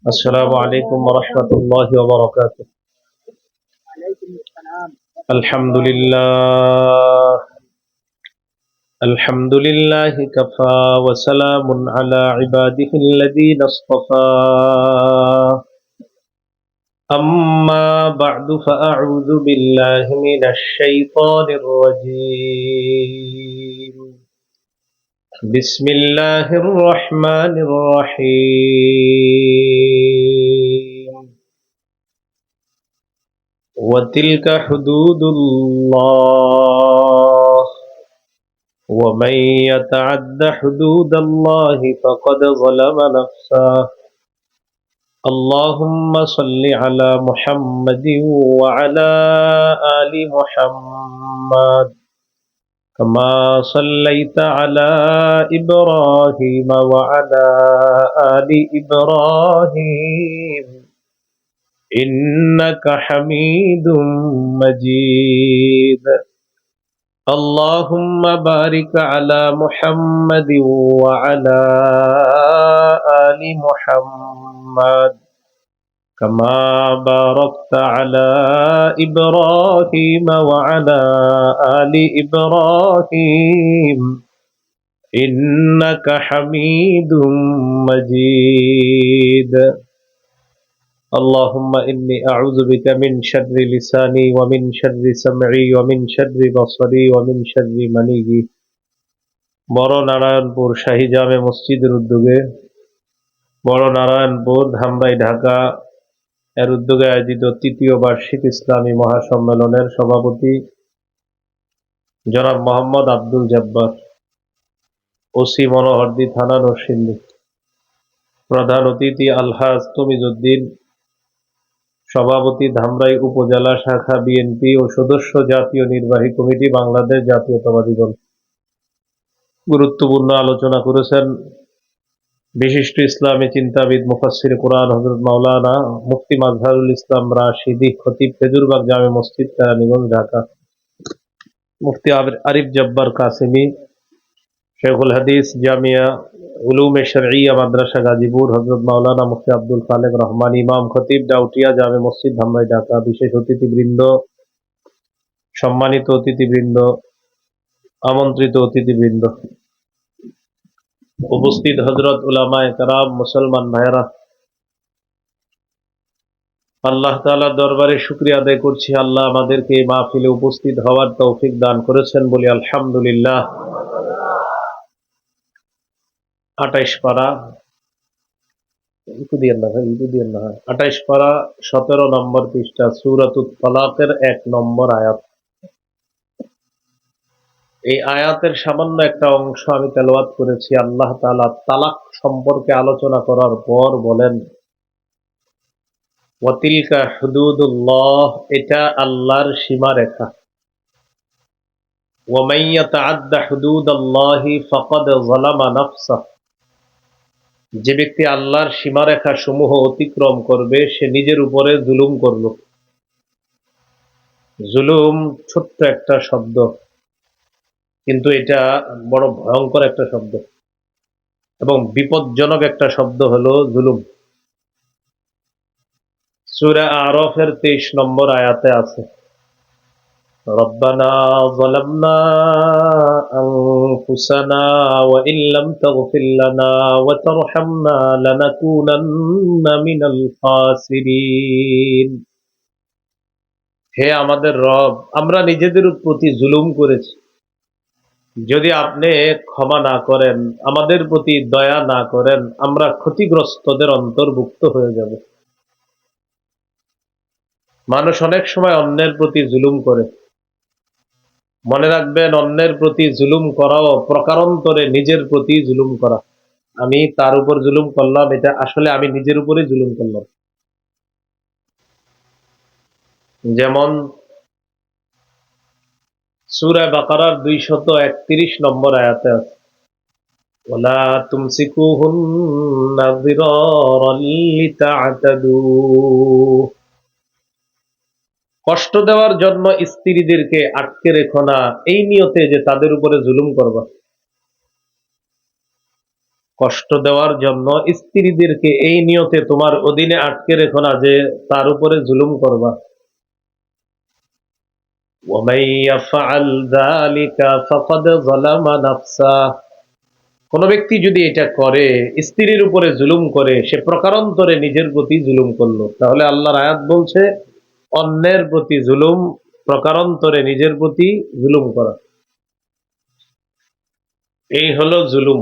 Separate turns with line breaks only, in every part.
السلام عليكم ورحمة الله وبركاته. الحمد لله. الحمد لله كفى وسلام على عباده الذين اصطفى. أما بعد فأعوذ بالله من الشيطان الرجيم. بسم الله الرحمن الرحيم. وتلك حدود الله ومن يتعد حدود الله فقد ظلم نفسه. اللهم صل على محمد وعلى آل محمد كما صليت على إبراهيم وعلى آل إبراهيم إنك حميد مجيد. اللهم بارك على محمد وعلى آل محمد كما باركت على إبراهيم وعلى آل إبراهيم إنك حميد مجيد. اللهم إني أعوذ بك من شر لساني ومن شر سمعي ومن شر بصري ومن شر مني. বড় নারায়ণপুর শাহী জামে মসজিদের উদ্যোগে বড় নারায়ণপুর ধামরাই ঢাকা এর উদ্যোগে আয়োজিত তৃতীয় বার্ষিক ইসলামী মহাসম্মেলনের সভাপতি জনাব মোহাম্মদ আব্দুল জব্বার, ওসি মনোহরদী থানা নরসিংদী, প্রধান অতিথি আলহাজ তমিজউদ্দিন, সভাপতি ধামরাই উপজেলা শাখা বিএনপি ও সদস্য জাতীয় নির্বাহী কমিটি বাংলাদেশ জাতীয়তাবাদী দল। গুরুত্বপূর্ণ আলোচনা করেছেন বিশিষ্ট ইসলামী চিন্তাবিদ মুফাসসির কুরআন হযরত মাওলানা মুফতি মাজহারুল ইসলাম রাশিদী, খতিব খেজুরবাগ জামে মসজিদ কেরানীগঞ্জ ঢাকা, মুফতি আরিফ জব্বার কাসেমী, শেখুল হাদিস জামিয়া উলুমে শরঈয়া মাদ্রাসা গাজীপুর হযরত মাওলানা মুফতি আব্দুল খালেক রহমান, ইমাম খতিব ডাউটিয়া জামে মসজিদ ধামরাই ঢাকা, বিশেষ অতিথিবৃন্দ, সম্মানিত অতিথিবৃন্দ, আমন্ত্রিত অতিথিবৃন্দ, উপস্থিত হযরত উলামায়ে কেরাম, মুসলমান ভাইয়েরা, আল্লাহ তাআলার দরবারে শুকরিয়া আদায় করছি। আল্লাহ আমাদেরকে এই মাহফিলে উপস্থিত হওয়ার তৌফিক দান করেছেন বলি আলহামদুলিল্লাহ। 28 পারা 17 নম্বর পৃষ্ঠা, সূরাতুত তালাকের 1 নম্বর আয়াত। এই আয়াতের সামান্য একটা অংশ আমি তেলাওয়াত করেছি। আল্লাহ তাআলা তালাক সম্পর্কে আলোচনা করার পর বলেন, ওয়াতিলকা হুদুদুল্লাহ, এটা আল্লাহর সীমারেখা। ওয়ামান ইয়াতাআদ্দা হুদুদাল্লাহি ফাকাদ যালামা নাফসাহ, যে ব্যক্তি আল্লাহর সীমারেখা সমূহ অতিক্রম করবে সে নিজের উপরে জুলুম করল। জুলুম ছোট্ট একটা শব্দ, কিন্তু এটা বড় ভয়ঙ্কর একটা শব্দ এবং বিপজ্জনক একটা শব্দ হলো জুলুম। সূরা আরাফের 23 নম্বর আয়াতে আছে, রব্বানা যালামনা আনফুসানা ওয়া ইল্লাম তাগফির লানা ওয়া তারহামনা লানাকুনান্না মিনাল খাসিরিন। হে আমাদের রব, আমরা নিজেদের প্রতি জুলুম করেছি, যদি আপনি ক্ষমা না করেন, আমাদের প্রতি দয়া না করেন, আমরা ক্ষতিগ্রস্তদের অন্তর্ভুক্ত হয়ে যাব। মানুষ অনেক সময় অন্যের প্রতি জুলুম করে। মনে রাখবেন, অন্যের প্রতি জুলুম করাও প্রকারান্তরে নিজের প্রতি জুলুম করা। আমি তার উপর জুলুম করলাম, এটা আসলে আমি নিজের উপরে জুলুম করলাম। যেমন সূরা বাকারার 231 নম্বর আয়াতে আছে, ওয়ালা তুমসিকুহুন্না যিরারান লিতা'তাদু, কষ্ট দেওয়ার জন্য স্ত্রীদেরকে আটকে রেখো না এই নিয়তে যে তাদের উপরে জুলুম করবা। কষ্ট দেওয়ার জন্য স্ত্রীদেরকে এই নিয়তে তোমার অধীনে আটকে রেখো না যে তার উপরে জুলুম করবা। وَمَن يَفْعَلْ ذَلِكَ فَقَدْ ظَلَمَ نَفْسَهُ, কোন ব্যক্তি যদি এটা করে, স্ত্রীর উপরে জুলুম করে, সে প্রকারান্তরে নিজের প্রতি জুলুম করলো। তাহলে আল্লাহর আয়াত বলছে অন্যের প্রতি জুলুম প্রকারান্তরে নিজের প্রতি জুলুম করা, এই হলো জুলুম।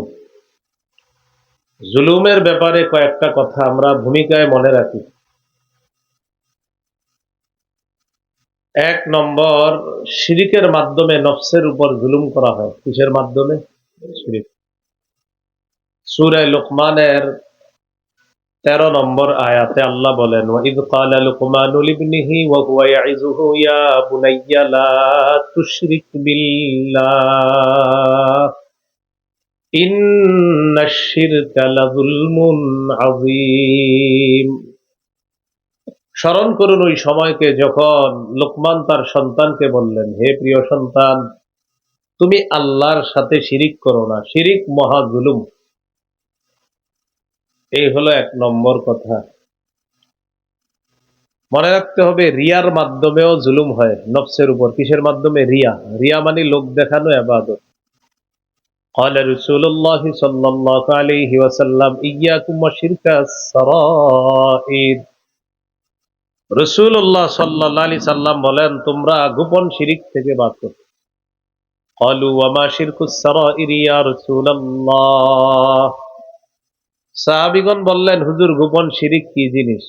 জুলুমের ব্যাপারে কয়েকটা কথা আমরা ভূমিকায় মনে রাখি। 1 নম্বর, শিরিকের মাধ্যমে নফসের উপর জুলুম করা হয়। কিসের মাধ্যমে? শিরিক। সূরা লুকমানের 13 নম্বর আয়াতে আল্লাহ বলেন, ওয়াইদ ক্বালা লুকমানু লিবনিহি ওয়া হুয়া ইয়াইযুহু ইয়া বুনাইয়া লা তুশরিক বিল্লাহ ইন্নাশ শিরকা লাযুলমুন আযীম। স্মরণ করুন ওই সময়কে যখন লোকমান তার সন্তানকে বললেন, হে প্রিয় সন্তান, তুমি আল্লাহর সাথে শিরিক করো না, শিরিক মহা জুলুম। এই হলো 1 নম্বর কথা। মনে রাখতে হবে রিয়ার মাধ্যমেও জুলুম হয় নফসের উপর। কিসের মাধ্যমে? রিয়া। রিয়া মানে লোক দেখানো ইবাদত। قال رسول الله صلى الله عليه وسلم إياكم وشرك السرائر। রাসূলুল্লাহ সাল্লাল্লাহু আলাইহি সাল্লাম বলেন, তোমরা গোপন শিরিক থেকে বাঁচো। قالوا وما شرك السرائر يا رسول الله। সাহাবীগণ বললেন, হুজুর গোপন শিরিক কি জিনিস?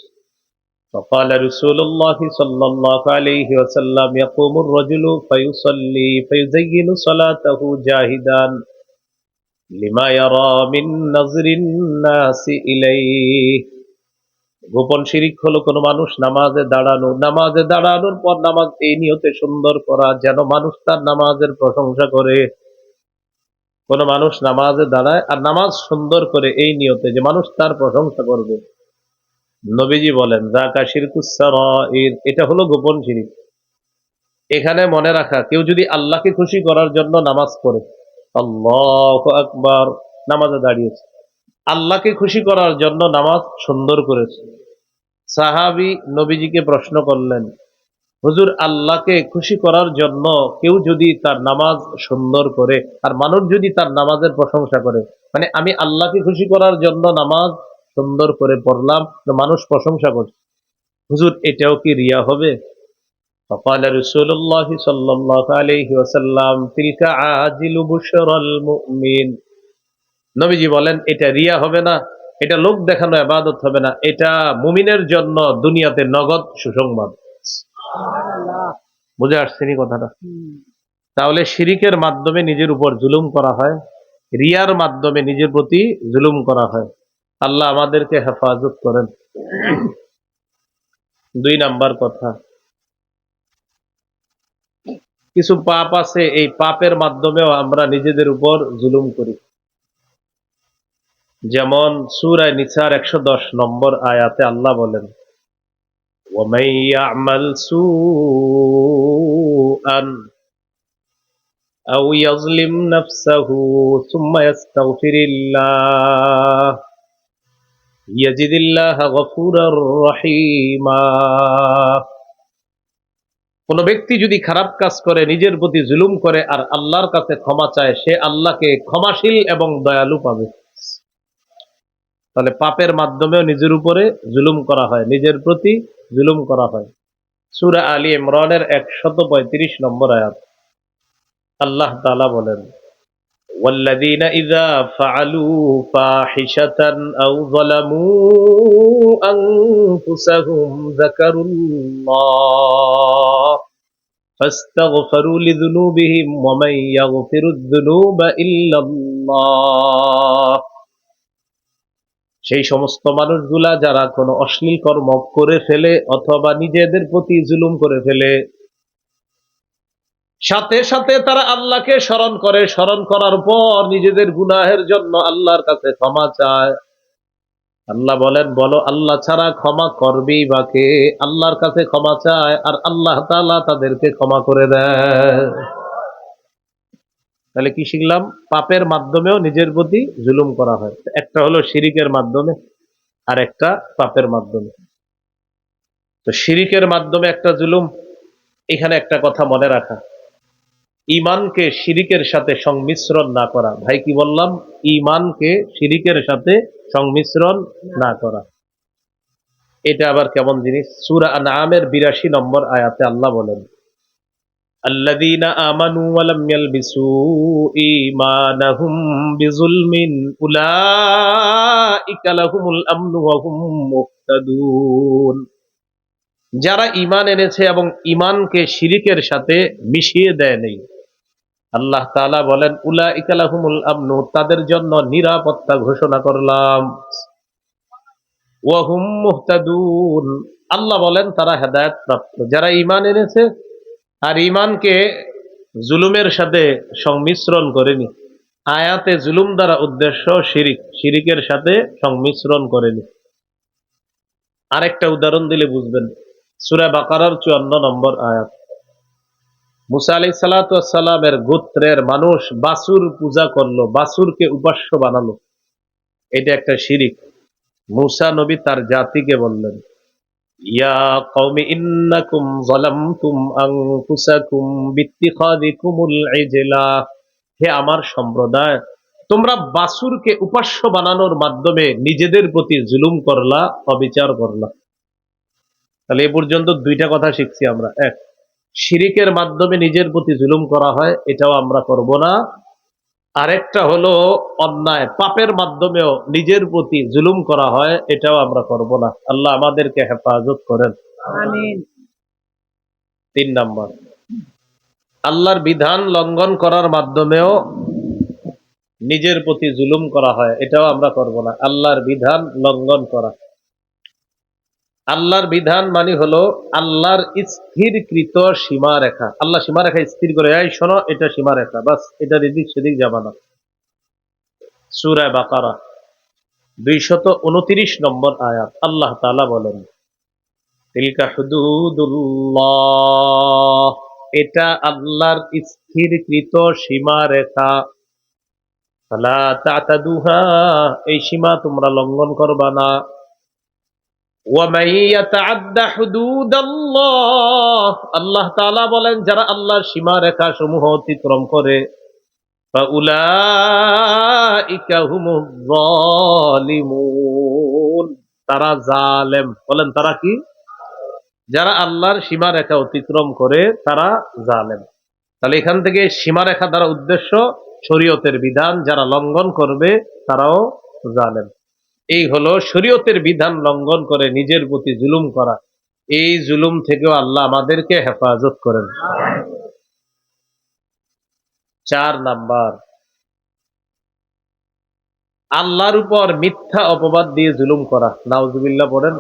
فقال رسول الله صلى الله عليه وسلم يقوم الرجل فيصلي فيزين صلاته جاهدا لما يرى من نظر الناس إليه। গোপন শিরিক হলো কোন মানুষ নামাজে দাঁড়ানোর পর নামাজ এই নিয়তে সুন্দর করা যেন মানুষ তার নামাজের প্রশংসা করে। কোন মানুষ নামাজে দাঁড়ায় আর নামাজ সুন্দর করে এই নিয়তে যে মানুষ তার প্রশংসা করবে। নবীজি বলেন, যাকা শিরকুস সারাইর, এটা হলো গোপন শিরিক। এখানে মনে রাখা, কেউ যদি আল্লাহকে খুশি করার জন্য নামাজ পড়ে, আল্লাহু আকবার, নামাজে দাঁড়িয়েছে, আল্লাহকে খুশি করার জন্য নামাজ সুন্দর করেছে। সাহাবী নবীজিকে প্রশ্ন করলেন, হুজুর আল্লাহকে খুশি করার জন্য কেউ যদি তার নামাজ সুন্দর করে আর মানুষ যদি তার নামাজের প্রশংসা করে, মানে আমি আল্লাহকে খুশি করার জন্য নামাজ সুন্দর করে পড়লাম, তো মানুষ প্রশংসা করছে, হুজুর এটাও কি রিয়া হবে? فقال رسول الله صلى الله عليه وسلم تلك عاجل بشرى المؤمن। নবীজি বলেন, এটা রিয়া হবে না, এটা লোক দেখানো ইবাদত হবে না, এটা মুমিনের জন্য দুনিয়াতে নগদ সুসংবাদ। বুঝে আসছেনি কথাটা? তাহলে শিরিকের মাধ্যমে নিজের উপর জুলুম করা হয়, রিয়ার মাধ্যমে নিজের প্রতি জুলুম করা হয়। আল্লাহ আমাদেরকে হেফাজত করেন। 2 নাম্বার কথা, কিছু পাপ আছে, এই পাপের মাধ্যমেও আমরা নিজেদের উপর জুলুম করি। যেমন সূরা নিসার 110 নম্বর আয়াতে আল্লাহ বলেন, وَمَن يَعْمَلْ سُوءًا أَوْ يَظْلِمْ نَفْسَهُ ثُمَّ يَسْتَغْفِرِ اللَّهَ يَجِدِ اللَّهَ غَفُورًا رَحِيمًا। কোন ব্যক্তি যদি খারাপ কাজ করে, নিজের প্রতি জুলুম করে আর আল্লাহর কাছে ক্ষমা চায়, সে আল্লাহকে ক্ষমাশীল এবং দয়ালু পাবে। তাহলে পাপের মাধ্যমেও নিজের উপরে জুলুম করা হয়, নিজের প্রতি জুলুম করা হয়। সূরা আলী ইমরানের 135 নম্বর আয়াত আল্লাহ তাআলা বলেন, ওয়াল্লাযীনা ইযা ফাআলু ফাহিশাতান আও যালামু আনফুসাহুম যাকারুল্লাহ ফাস্তাগফিরু লিযুনুবিহিম ওয়া মান ইয়াগফিরুয যুনুবা ইল্লাল্লাহ। সেই সমস্ত মানুষগুলা যারা কোনো অশ্লীল কর্ম করে ফেলে অথবা নিজেদের প্রতি জুলুম করে ফেলে, সাথে সাথে তারা আল্লাহকে স্মরণ করে, স্মরণ করার পর নিজেদের গুনাহের জন্য আল্লাহর কাছে ক্ষমা চায়। আল্লাহ বলেন, বলো আল্লাহ ছাড়া ক্ষমা করবেই বা কে? আল্লাহর কাছে ক্ষমা চায় আর আল্লাহ তাআলা তাদেরকে ক্ষমা করে দেয়। তাহলে কি শিখলাম? পাপের মাধ্যমেও নিজের প্রতি জুলুম করা হয়। একটা হলো শিরিকের মাধ্যমে, আর একটা পাপের মাধ্যমে। তো শিরিকের মাধ্যমে একটা জুলুম। এখানে একটা কথা মনে রাখা, ইমানকে শিরিকের সাথে সংমিশ্রণ না করা। ভাই কি বললাম? ইমানকে শিরিকের সাথে সংমিশ্রণ না করা। এটা আবার কেমন জিনিস? সূরা আনআমের ৮২ নম্বর আয়াতে আল্লাহ বলেন, আল্লাযীনা আমানু ওয়া লাম ইয়ালবিসু ঈমানাহুম বিযুলমিন উলাইকা লাহুমুল আমনু ওয়া হুম মুহতাদুন। যারা ঈমান এনেছে এবং ঈমানকে শিরিকের সাথে মিশিয়ে দেয় নাই, আল্লাহ তাআলা বলেন উলাইকা লাহুমুল আমনু, তাদের জন্য নিরাপত্তা ঘোষণা করলাম, ওয়া হুম মুহতাদুন, আল্লাহ বলেন তারা হেদায়েত প্রাপ্ত। যারা ঈমান এনেছে আর ঈমানকে জুলুমের সাথে সংমিশ্রণ করেনি। আয়াতে জুলুম দ্বারা উদ্দেশ্য শিরিক, শিরিকের সাথে সংমিশ্রণ করেনি। আরেকটা উদাহরণ দিলে বুঝবেন, সূরা বাকারার ৫৪ নম্বর আয়াত। মুসা আলাইহিস সালাতু ওয়াস সালামের গোত্রের মানুষ বাছুর পূজা করলো, বাছুরকে উপাস্য বানালো। এটা একটা শিরিক। মুসা নবী তার জাতিকে বললেন, ইয়া কওমি ইন্নাকুম যালামতুম আনফুসাকুম বিত্তিখাযিকুমুল ইজলা, হে আমার সম্প্রদায়, তোমরা বাছুরকে উপাস্য বানানোর মাধ্যমে নিজেদের প্রতি জুলুম করলা, অবিচার করলা। তাহলে এ পর্যন্ত দুইটা কথা শিখছি আমরা। এক, শিরিকের মাধ্যমে নিজের প্রতি জুলুম করা হয়, এটাও আমরা করব না। আরেকটা হলো অন্যায় পাপের মাধ্যমেও নিজের প্রতি জুলুম করা হয়, এটাও আমরা করব না। আল্লাহ আমাদেরকে হেফাজত করেন, আমিন। ৩ নাম্বার, আল্লাহর বিধান লঙ্ঘন করার মাধ্যমেও নিজের প্রতি জুলুম করা হয়, এটাও আমরা করব না। আল্লাহর বিধান লঙ্ঘন করা। আল্লাহর বিধান মানে হলো আল্লাহর স্থিরকৃত সীমারেখা। আল্লাহ সীমারেখা স্থির করে, এই শোনো এটা সীমারেখা, বাস এটার এদিক সেদিক যাবা না। সূরা বাকারা ২২৯ নম্বর আয়াত, আল্লাহ তাআলা বলেন, তিলকা হুদুদুল্লাহ, এটা আল্লাহর স্থিরকৃত সীমারেখা, ফালা তা'তাদুহা, এই সীমা তোমরা লঙ্ঘন করবা না। ওয়া মান ইয়াতাআদ্দা হুদুদাল্লাহ, আল্লাহ তাআলা বলেন যারা আল্লাহর সীমারেখা সমূহ অতিক্রম করে, ফাউলাইকা হুমুয যালিমুন, তারা জালেম। বলেন তারা কি? যারা আল্লাহর সীমারেখা অতিক্রম করে তারা জালেম। তাহলে এখান থেকে সীমারেখা দ্বারা উদ্দেশ্য শরীয়তের বিধান যারা লঙ্ঘন করবে তারাও জালেম। এই হলো শরীয়তের বিধান লঙ্ঘন করে নিজের প্রতি জুলুম করা। এই জুলুম থেকেও আল্লাহ আমাদেরকে হেফাজত করেন। ৪ নাম্বার, আল্লাহর উপর মিথ্যা অপবাদ দিয়ে জুলুম করা। নাউজুবিল্লাহ পড়েন।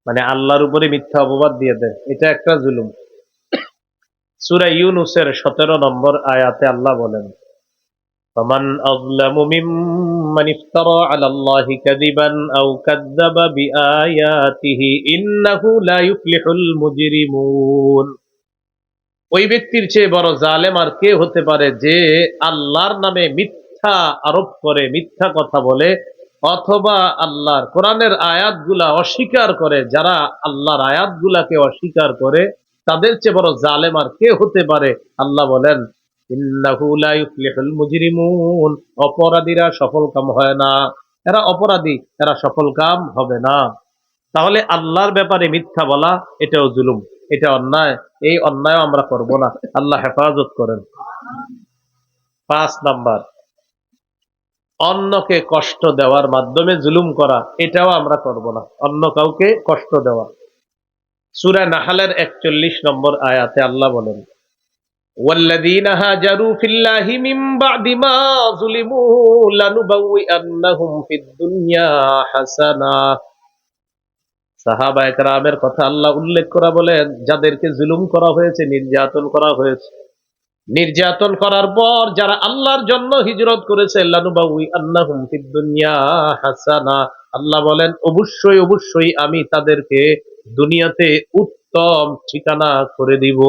মানে আল্লাহর উপরে মিথ্যা অপবাদ দিয়ে দেয়, এটা একটা জুলুম। সূরা ইউনূসের ১৭ নম্বর আয়াতে আল্লাহ বলেন, ফামান আযলামু মিম্মান ইফতারা আলাল্লাহি কাযিবান আও কাযযাবা বিআয়াতিহি ইন্নাহু লা ইউফলিহুল মুজরিমুন। ওই ব্যক্তির চেয়ে বড় জালেম আর কে হতে পারে যে আল্লাহর নামে মিথ্যা আরোপ করে, মিথ্যা কথা বলে, অথবা আল্লাহর কোরআনের আয়াতগুলা অস্বীকার করে। যারা আল্লাহর আয়াতগুলাকে অস্বীকার করে তাদের চেয়ে বড় জালেম আর কে হতে পারে? আল্লাহ বলেন, ইন্নাহু লা ইউফলিহুল মুজরিমুন, অপরাধীরা সফল কাম হয় না। এরা অপরাধী, এরা সফল কাম হবে না। তাহলে আল্লাহর ব্যাপারে মিথ্যা বলা এটাও জুলুম, এটা অন্যায়। এই অন্যায় আমরা করব না, আল্লাহ হেফাজত করেন। ৫ নাম্বার, অন্যকে কষ্ট দেওয়ার মাধ্যমে জুলুম করা, এটাও আমরা করব না, অন্য কাউকে কষ্ট দেওয়া। সূরা নাহলের ৪১ নম্বর আয়াতে আল্লাহ বলেন, ওয়াল্লাযীনা হাজারু ফিল্লাহি মিন বা'দি মা যুলিমু লানুবাউইআন্নাহুম ফিদ দুনিয়া হাসানাহ। সাহাবায়ে কেরামের কথা আল্লাহ উল্লেখ করা বলেন, যাদেরকে জুলুম করা হয়েছে, নির্যাতন করা হয়েছে, নির্যাতন করার পর যারা আল্লাহর জন্য হিজরত করেছে, লানুবাউইআন্নাহুম ফিদ দুনিয়া হাসানাহ, আল্লাহ বলেন অবশ্যই অবশ্যই আমি তাদেরকে দুনিয়াতে উত্তম ঠিকানা করে দিব।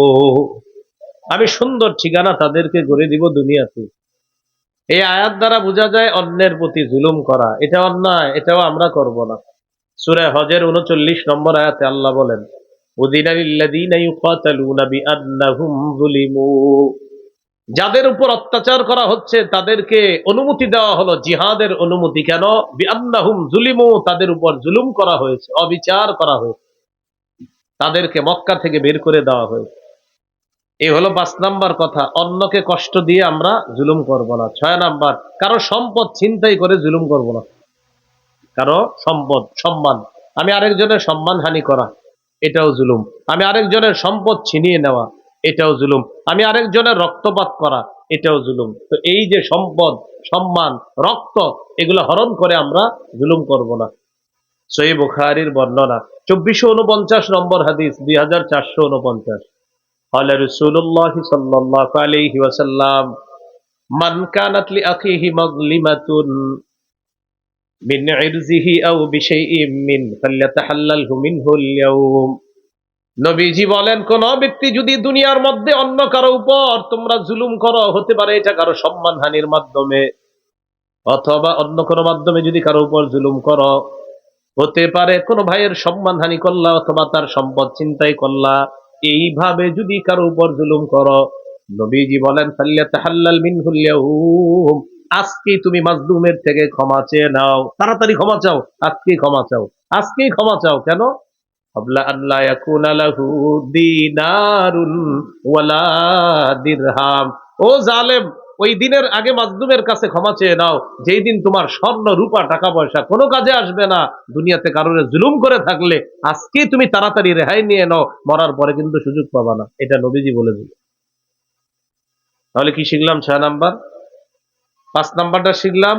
আমি সুন্দর ঠিকানা তাদেরকে গড়ে দিব দুনিয়াতে। এই আয়াত দ্বারা বোঝা যায় অন্যের প্রতি জুলুম করা এটা অন্যায়, এটাও আমরা করব না। সূরা হজের 39 নম্বর আয়াতে আল্লাহ বলেন, উযিনা লিল্লাযীনা ইউকাতালুনা বিআন্নাহুম যুলিমু, যাদের উপর অত্যাচার করা হচ্ছে তাদেরকে অনুমতি দেওয়া হলো জিহাদের অনুমতি। কেন? বিআন্নাহুম যুলিমু, তাদের উপর জুলুম করা হয়েছে, অবিচার করা হয়েছে, তাদেরকে মক্কা থেকে বের করে দেওয়া হয়েছে। এই হলো 5 নাম্বার কথা, অন্যকে কষ্ট দিয়ে আমরা জুলুম করব না। 6 নাম্বার, কারো সম্পদ ছিনতাই করে জুলুম করব না। কারো সম্পদ, সম্মান, আমি আরেকজনের সম্মান হানি করা, এটাও জুলুম। আমি আরেকজনের সম্পদ ছিনিয়ে নেওয়া, এটাও জুলুম। আমি আরেকজনের রক্তপাত করা, এটাও জুলুম। তো এই যে সম্পদ, সম্মান, রক্ত, এগুলো হরণ করে আমরা জুলুম করব না। সহিহ বুখারীর বর্ণনা 2449 নম্বর হাদিস, 2449। قال رسول الله صلى الله عليه وسلم من كانت لأخيه مظلمة من عرضه أو بشيء من فليتحلله منه اليوم। নবীজি বলেন, কোন ব্যক্তি যদি দুনিয়ার মধ্যে অন্য কারো উপর তোমরা জুলুম করো, হতে পারে এটা কারো সম্মানহানির মাধ্যমে অথবা অন্য কোনো মাধ্যমে, যদি কারো উপর জুলুম করো, হতে পারে কোনো ভাইয়ের সম্মানহানি করলা অথবা তার সম্পদ ছিনতাই করলা, এইভাবে যদি কারো উপর জুলুম করো, নবীজি বলেন ফাল্যাতাহাল্লাল মিনহুল ইয়াউম, আজকেই তুমি মাজলুমের থেকে ক্ষমা চেয়ে নাও, তাড়াতাড়ি ক্ষমা চাও, আজকেই ক্ষমা চাও, আজকেই ক্ষমা চাও। কেন? ক্বাবলা আন লা ইয়াকুনা লাহু দিনারুন ওয়ালা দিরহাম। ও জালেম, ওই দিনের আগে মাজলুমের কাছে ক্ষমা চেয়ে নাও, যেই দিন তোমার স্বর্ণ রূপা টাকা পয়সা কোনো কাজে আসবে না। দুনিয়াতে কারোর জুলুম করে থাকলে আজকেই তুমি তাড়াতাড়ি রেহাই নিয়ে নাও, মরার পরে কিন্তু সুযোগ পাবা না। এটা নবীজি বলে দিল। তাহলে কি শিখলাম? 6 নাম্বার। 5 নাম্বারটা শিখলাম,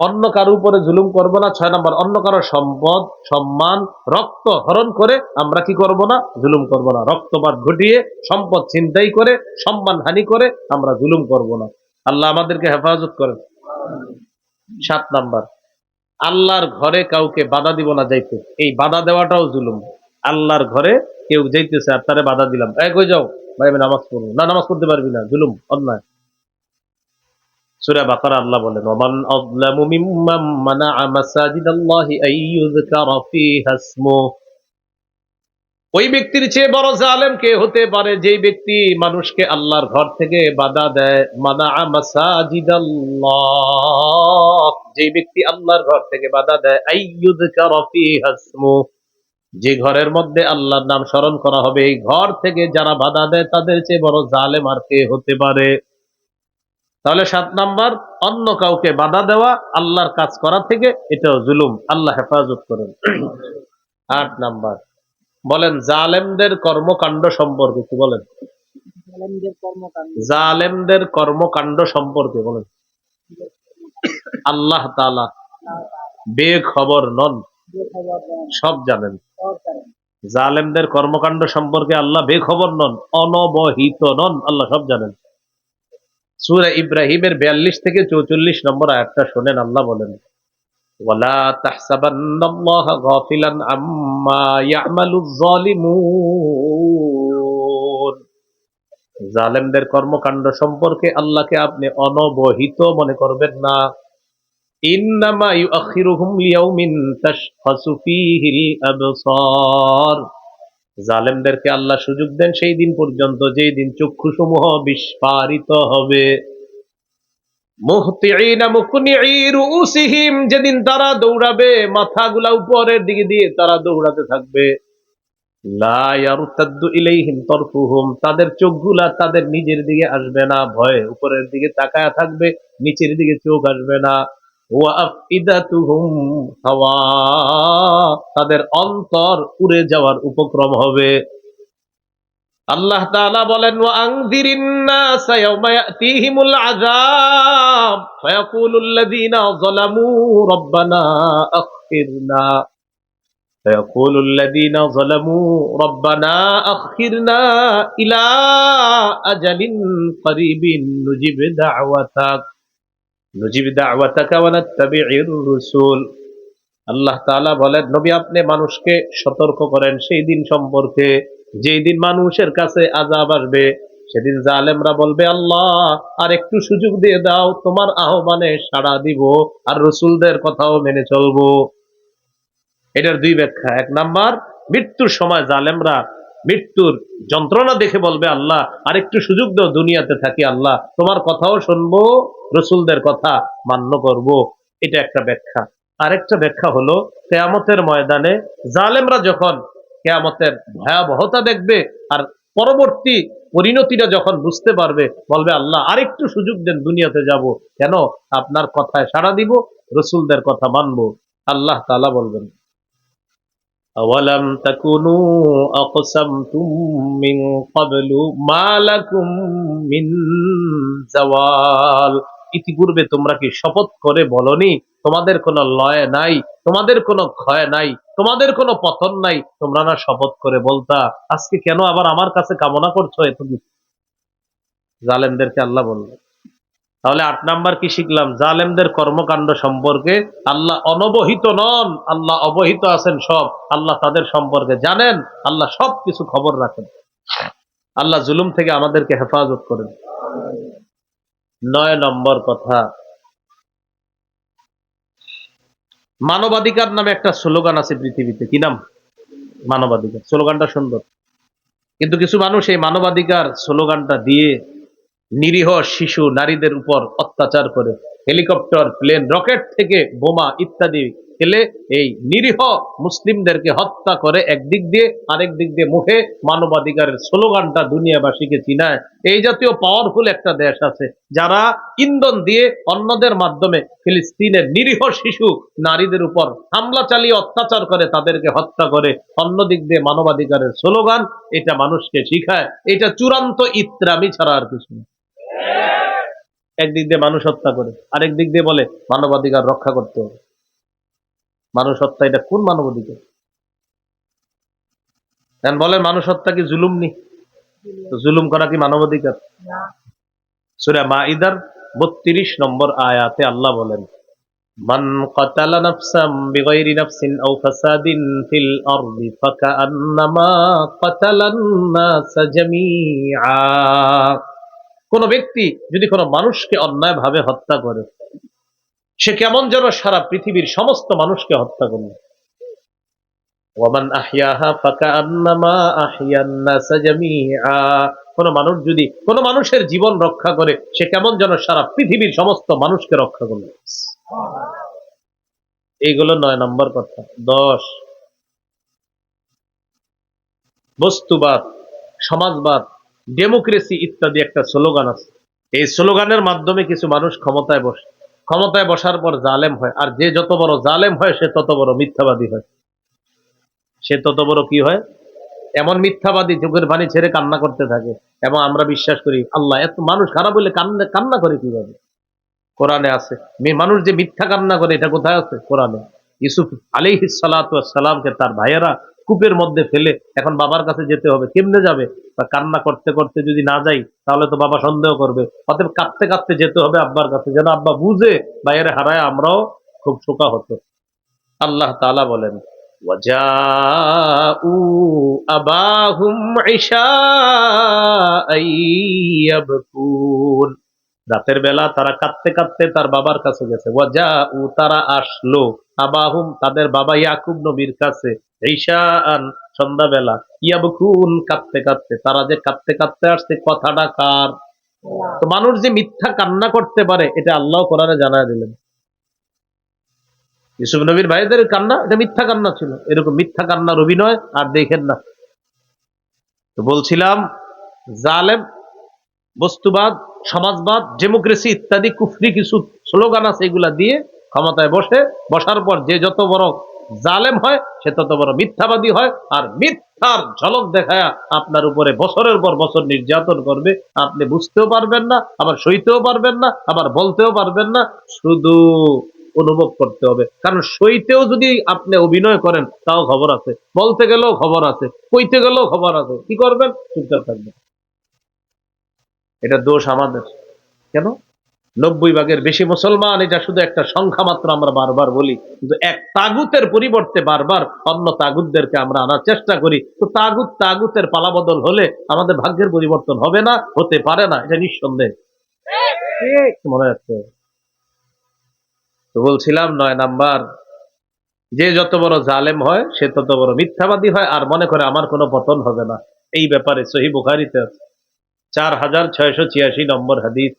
অন্য কারো উপরে জুলুম করব না। 6 নাম্বার, অন্য কারো সম্পদ, সম্মান, রক্ত হরণ করে আমরা কি করব না? জুলুম করব না। রক্তপাত ঘটিয়ে, সম্পদ ছিনতাই করে, সম্মান হানি করে আমরা জুলুম করব না। আল্লাহ আমাদেরকে হেফাজত করেন। 7 নাম্বার, আল্লাহর ঘরে কাউকে বাধা দিব না যাইতে। এই বাধা দেওয়াটাও জুলুম। আল্লাহর ঘরে কেউ যাইতেছে আর তারে বাধা দিলাম, কই যাও ভাই, আমি নামাজ পড়বো না, নামাজ পড়তে পারবি না, জুলুম, অন্যায়। সূরা বাকারা আল্লাহ বলেন, ওয়ামান আযলামু মিম্মান মানাআ মাসাজিদাল্লাহি আইয়ুযকারা ফীহা ইসমুহু, ওই ব্যক্তির চেয়ে বড় জালেম কে হতে পারে যেই ব্যক্তি মানুষকে আল্লাহর ঘর থেকে বাধা দেয়। মানাআ মাসাজিদাল্লাহ, যেই ব্যক্তি আল্লাহর ঘর থেকে বাধা দেয়, আইয়ুযকারা ফীহা ইসমুহু, যে ঘরের মধ্যে আল্লাহর নাম স্মরণ করা হবে, এই ঘর থেকে যারা বাধা দেয় তাদের চেয়ে বড় জালেম আর কে হতে পারে? তাহলে 7 নাম্বার, অন্য কাউকে বাধা দেওয়া আল্লাহর কাজ করা থেকে, এটাও জুলুম। আল্লাহ হেফাজত করেন। 8 নাম্বার, বলেন জালেমদের কর্মকাণ্ড সম্পর্কে কি বলেন? জালেমদের কর্মকাণ্ড সম্পর্কে বলেন। আল্লাহ তাআলা বেখবর নন, সব জানেন। জালেমদের কর্মকাণ্ড সম্পর্কে আল্লাহ বেখবর নন, অনবহিত নন, আল্লাহ সব জানেন। সূরা ইব্রাহিমের 42 থেকে 44 নম্বর আয়াতটা শুনেন। আল্লাহ বলেন, ওয়ালা তাহসাবান্নাল্লাহা গাফিলান আম্মা ইয়ামালুয যালিমুন, জালেমদের কর্মকাণ্ড সম্পর্কে আল্লাহকে আপনি অনবহিত মনে করবেন না। ইন্নামা ইউআখিরুহুম লিয়াউমিন তাশখাসু ফীহিল আবসার, জালেমদেরকে আল্লাহ সুযোগ দেন সেই দিন পর্যন্ত যেই দিন চক্ষুসমূহ বিস্ফারিত হবে। মুহতিঈনা মুকনিঈ রুউসিহিম, যেদিন তারা দৌড়াবে, মাথাগুলা উপরের দিকে দিয়ে তারা দৌড়াতে থাকবে। লা ইয়ারতাদ্দু ইলাইহিম তারফুহুম, তাদের চোখগুলা তাদের নিজের দিকে আসবে না, ভয়ে উপরের দিকে তাকায়া থাকবে, নিচের দিকে চোখ আসবে না। ওয়া আফইদাতুহুম হাওয়া, তাদের অন্তর উড়ে যাওয়ার উপক্রম হবে। আল্লাহ তাআলা বলেন, ওয়া আনযিরিন নাস ইয়াওমা ইয়াতিহিমুল আযাব ফায়াকুলুল লাযীনা যালামু রাব্বানা আখিরনা, ফায়াকুলুল লাযীনা যালামু রাব্বানা আখিরনা ইলা আজালিন করিবিন নুজিব দাওয়াতাকা ওয়া নাত্তাবি'ir রুসুল। আল্লাহ তাআলা বলেন, নবী আপনি মানুষকে সতর্ক করেন সেই দিন সম্পর্কে যেই দিন মানুষের কাছে আযাব আসবে, সেদিন জালেমরা বলবে, আল্লাহ আর একটু সুযোগ দিয়ে দাও, তোমার আহ্বানে সাড়া দিব আর রসুলদের কথাও মেনে চলবো। এটার দুই ব্যাখ্যা। এক নাম্বার, মৃত্যুর সময় জালেমরা মৃত্যুর যন্ত্রণা দেখে বলবে, আল্লাহ আর একটু সুযোগ দাও, দুনিয়াতে থাকি, আল্লাহ তোমার কথাও শুনবো, রসুলদের কথা মান্য করব। এটা একটা ব্যাখ্যা। আরেকটা ব্যাখ্যা হলো, কিয়ামতের ময়দানে জালেমরা যখন কিয়ামতের ভয়াবহতা দেখবে আর পরবর্তী পরিণতিটা যখন বুঝতে পারবে, বলবে, আল্লাহ আরেকটু সুযোগ দেন, দুনিয়াতে যাব, কেন আপনার কথায় সাড়া দিব, রসুলদের কথা মানবো। আল্লাহ তাআলা বলবেন, আওয়ালাম তাকুনু আকসামতুম মিন ক্বাবলু মা লাকুম মিন জাওয়াল। ইতিপূর্বে তোমরা কি শপথ করে বলনি তোমাদের কোনো লয় নাই, তোমাদের কোনো ক্ষয় নাই, তোমাদের কোনো পতন নাই? তোমরা না শপথ করে বলতা, আজকে কেন আবার আমার কাছে কামনা করছো এত কিছু? জালেমদেরকে আল্লাহ বললেন। তাহলে ৮ নাম্বার কি শিখলাম? জালেমদের কর্মকাণ্ড সম্পর্কে আল্লাহ অনবহিত নন, আল্লাহ অবহিত আছেন সব। আল্লাহ তাদের সম্পর্কে জানেন, আল্লাহ সব কিছু খবর রাখেন। আল্লাহ জুলুম থেকে আমাদেরকে হেফাজত করেন। ৯ নম্বর কথা, মানবাধিকার নামে একটা স্লোগান আছে পৃথিবীতে। কি নাম? মানবাধিকার। স্লোগানটা সুন্দর, কিন্তু কিছু মানুষ এই মানবাধিকার স্লোগানটা দিয়ে নিরীহ শিশু নারীদের উপর অত্যাচার করে, হেলিকপ্টার, প্লেন, রকেট থেকে বোমা ইত্যাদি ফেলে এই নিরীহ মুসলিমদেরকে হত্যা করে একদিক দিয়ে, আরেক দিক দিয়ে মুখে মানবাধিকারের স্লোগানটা দুনিয়াবাসীকে চিনায়। এই জাতীয় পাওয়ারফুল একটা দেশ আছে যারা ইন্ধন দিয়ে অন্যদের মাধ্যমে ফিলিস্তিনের নিরীহ শিশু নারীদের উপর হামলা চালিয়ে অত্যাচার করে, তাদেরকে হত্যা করে, অন্যদিক দিয়ে মানবাধিকারের স্লোগান এটা মানুষকে শিখায়। এটা চূড়ান্ত ইত্রামি ছাড়া আর কিছু না। একদিক দিয়ে মানুষ হত্যা করে, আরেক দিক দিয়ে বলে মানবাধিকার রক্ষা করতে হবে। মানুষ হত্যা, এটা কোন মানবাধিকার? বলেন, মানুষ হত্যা কি জুলুম নি? জুলুম করা কি মানবাধিকার? সূরা মাইদার ৩২ নম্বর আয়াতে আল্লাহ বলেন, মান কাতালা নাফসাম বিগাইরি নাফসিন আও ফাসাদিন ফিল আরদি ফাকান্নামা কাতালান নাস জামিআ। কোন ব্যক্তি যদি কোনো মানুষকে অন্যায়ভাবে হত্যা করে, সে কেমন যেন সারা পৃথিবীর সমস্ত মানুষকে হত্যা করল। ওয়ামান আহইয়াহা ফাকান্নামা আহইয়ান নাস জামিআ। কোন মানুষ যদি কোন মানুষের জীবন রক্ষা করে, সে কেমন যেন সারা পৃথিবীর সমস্ত মানুষকে রক্ষা করল। এইগুলো ৯ নম্বর কথা। ১০, বস্তুবাদ, সমাজবাদ, ডেমোক্রেসি ইত্যাদি একটা স্লোগান আছে। এই স্লোগানের মাধ্যমে কিছু মানুষ ক্ষমতায় বসে, ক্ষমতায় বসার পর জালেম হয়। আর যে যত বড় জালেম হয়, সে তত বড় মিথ্যাবাদী হয়। সে তত বড় কি হয়? এমন মিথ্যাবাদী, চোখের পানি ছেড়ে কান্না করতে থাকে। এবং আমরা বিশ্বাস করি আল্লাহ এত মানুষ খারাপ হলে কান্না করে কিভাবে? কোরআনে আছে। মানুষ যে মিথ্যা কান্না করে, এটা কোথায় আছে? কোরআনে। ইউসুফ আলাইহিস সালাতু ওয়াস সালামকে তার ভাইয়েরা কূপের মধ্যে ফেলে, এখন বাবার কাছে যেতে হবে, কেমনে যাবে? বা কান্না করতে করতে যদি না যাই, তাহলে তো বাবা সন্দেহ করবে। অতএব কাঁদতে কাঁদতে যেতে হবে আব্বার কাছে, যেন আব্বা বুঝে ভাইয়েরা হারায় আমরাও খুব শোকা হতো। আল্লাহ তাআলা বলেন, ওয়াজাউ আবাহুম ইশাআন ইয়াবকুন। রাতের বেলা তারা কাঁদতে কাঁদতে তার বাবার কাছে গেছে। ওয়াজাউ, তারা আসলো, আবাহুম, তাদের বাবা ইয়াকুব নবীর কাছে, ঈশাআন, সন্ধ্যাবেলা, ইয়াবকুন, কাঁদতে কাঁদতে। তারা যে কাঁদতে কাঁদতে আসছে, কথাটা কার? তো মানুষ যে মিথ্যা কান্না করতে পারে, এটা আল্লাহ কোরআনে জানায় দিলেন। ইউসুফ নবীর ভাইদের কান্না, এটা মিথ্যা কান্না ছিল। এরকম মিথ্যা কান্নার অভিনয় আর দেখেন না। তো বলছিলাম, জালেম, বস্তুবাদ, সমাজবাদ, ডেমোক্রেসি ইত্যাদি কুফরি কিছু স্লোগান আছে, এগুলা দিয়ে ক্ষমতায় বসার পর যে যত বড় জালেম হয়, সে তত বড় মিথ্যাবাদী হয়। আর মিথ্যার ঝলক দেখায় আপনার উপরে বছরের পর বছর নির্যাতন করবে। আপনি বুঝতেও পারবেন না, আবার সইতেও পারবেন না, আবার বলতেও পারবেন না, শুধু অনুভব করতে হবে। কারণ সইতেও যদি আপনি অভিনয় করেন, তাও খবর আছে, বলতে গেলেও খবর আছে, কইতে গেলেও খবর আছে। কি করবেন? চুপচাপ থাকবেন। এটা দোষ আমাদের। কেন? 90 ভাগের বেশি মুসলমান, এটা শুধু একটা সংখ্যা মাত্র, আমরা বারবার বলি, কিন্তু এক তাগুতের পরিবর্তে বারবার অন্য তাগুতদেরকে আমরা আনার চেষ্টা করি। তো তাগুতের পালাবদল হলে আমাদের ভাগ্যের পরিবর্তন হবে না, হতে পারে না, এটা নিঃসন্দেহ। মনে রাখতে হবে। তো বলছিলাম 9 নাম্বার, যে যত বড় জালেম হয় সে তত বড় মিথ্যাবাদী হয় আর মনে করে আমার কোনো পতন হবে না। এই ব্যাপারে সহিহ বুখারীতে আছে 4686 নম্বর হাদিস।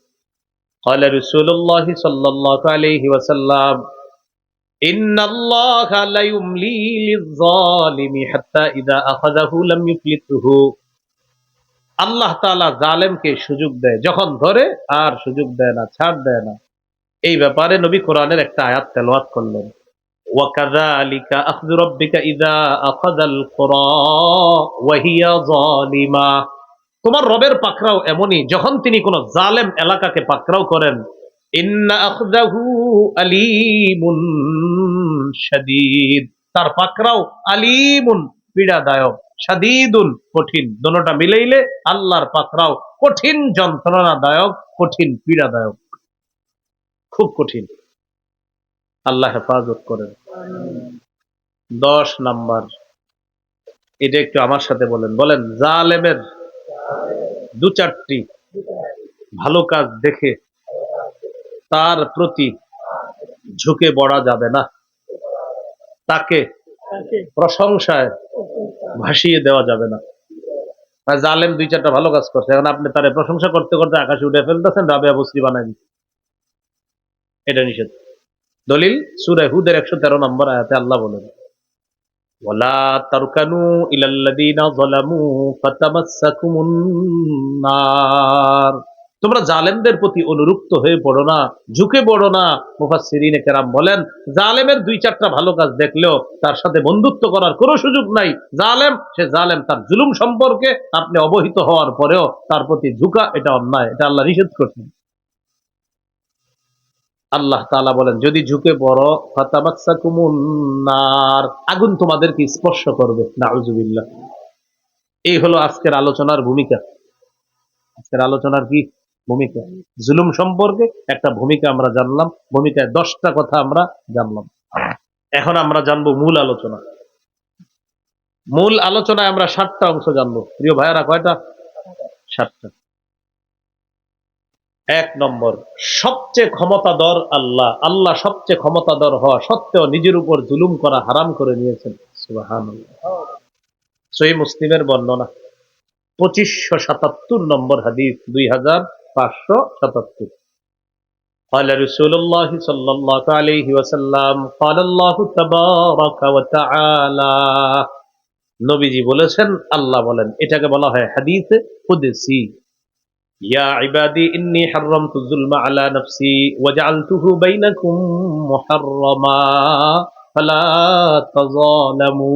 قال رسول الله صلى الله عليه وسلم إن الله لا يملي للظالم حتى إذا أخذه لم يفلته। আল্লাহ তাআলা জালেমকে সুযোগ দেয়, যখন ধরে আর সুযোগ দেয় না, ছাড় দেয় না। এই ব্যাপারে নবী কোরআনের একটা আয়াত তেলাওয়াত করলেন, وَكَذَلِكَ أَخْذُ رَبِّكَ إِذَا أَخَذَ الْقُرَى وَهِيَ ظَالِمَةٌ। তোমার রবের পাকড়াও এমনই, যখন তিনি কোন জালেম এলাকাকে পাকড়াও করেন, ইন্না আখযাহু আলীমুন শাদীদ, তার পাকড়াও আলীমুন পীড়াদায়ক, শাদীদুন কঠিন। দুটোটা মিলাইলে আল্লাহর পাকড়াও কঠিন যন্ত্রণাদায়ক, কঠিন পীড়াদায়ক, খুব কঠিন। আল্লাহ হেফাজত করেন। 10 নাম্বার, এটা একটু আমার সাথে বলেন, বলেন জালেমের 2-4টি ভালো কাজ দেখে তার প্রতি ঝুঁকে পড়া যাবে না, তাকে প্রশংসায় ভাসিয়ে দেওয়া যাবে না। আর জালেম 2-4টা ভালো কাজ করছে, এখন আপনি তারে প্রশংসা করতে করতে আকাশে উঠে ফেলতেছেন, রাবেয়া বসরি বানাই দিচ্ছেন, এটা নিষেধ। দলিল সূরা হুদের 113 নম্বর আয়াতে আল্লাহ বলেন, ওয়ালা তারকানু ইলাল্লাযীনা যালামু ফাতামাসসাকুমুন নার। তোমরা জালেমদের প্রতি অনুরক্ত হয়ে পড়ো না, ঝুঁকে পড়ো না। মুফাসসিরিনে কেরাম বলেন, জালেমের 2-4টা ভালো কাজ দেখলেও তার সাথে বন্ধুত্ব করার কোনো সুযোগ নাই। জালেম সে জালেম, তার জুলুম সম্পর্কে আপনি অবহিত হওয়ার পরেও তার প্রতি ঝুঁকা, এটা অন্যায়, এটা আল্লাহ নিষেধ করছেন। আল্লাহ তাআলা বলেন, যদি ঝুঁকে পড়ো ফাতামাসসাকুমুন নার, আগুন তোমাদেরকে স্পর্শ করবে, নাউযুবিল্লাহ। এই হলো আজকের আলোচনার ভূমিকা। আজকের আলোচনার কি ভূমিকা? জুলুম সম্পর্কে একটা ভূমিকা আমরা জানলাম, ভূমিকায় 10টা কথা আমরা জানলাম। এখন আমরা জানবো মূল আলোচনা। মূল আলোচনায় আমরা 7টা অংশ জানবো। প্রিয় ভাইয়েরা, কয়টা? 7টা। 1 নম্বর, সবচেয়ে ক্ষমতাধর আল্লাহ। আল্লাহ সবচেয়ে ক্ষমতাধর হওয়া সত্ত্বেও নিজের উপর জুলুম করা হারাম করে নিয়েছেন। সুবহানাল্লাহ। সহিহ মুসলিমের বর্ণনা 2577 নম্বর হাদিস, 2577। قال رسول الله صلى الله عليه وسلم قال الله تبارك وتعالى। নবীজি বলেছেন, আল্লাহ বলেন, এটাকে বলা হয় হাদিসে কুদসি। ইয়া ইবাদি ইন্নী হারামতু যুলমা আলা নাফসি ওয়া জাআলতুহু বাইনাকুম মুহাররামা ফালা তাযালামু।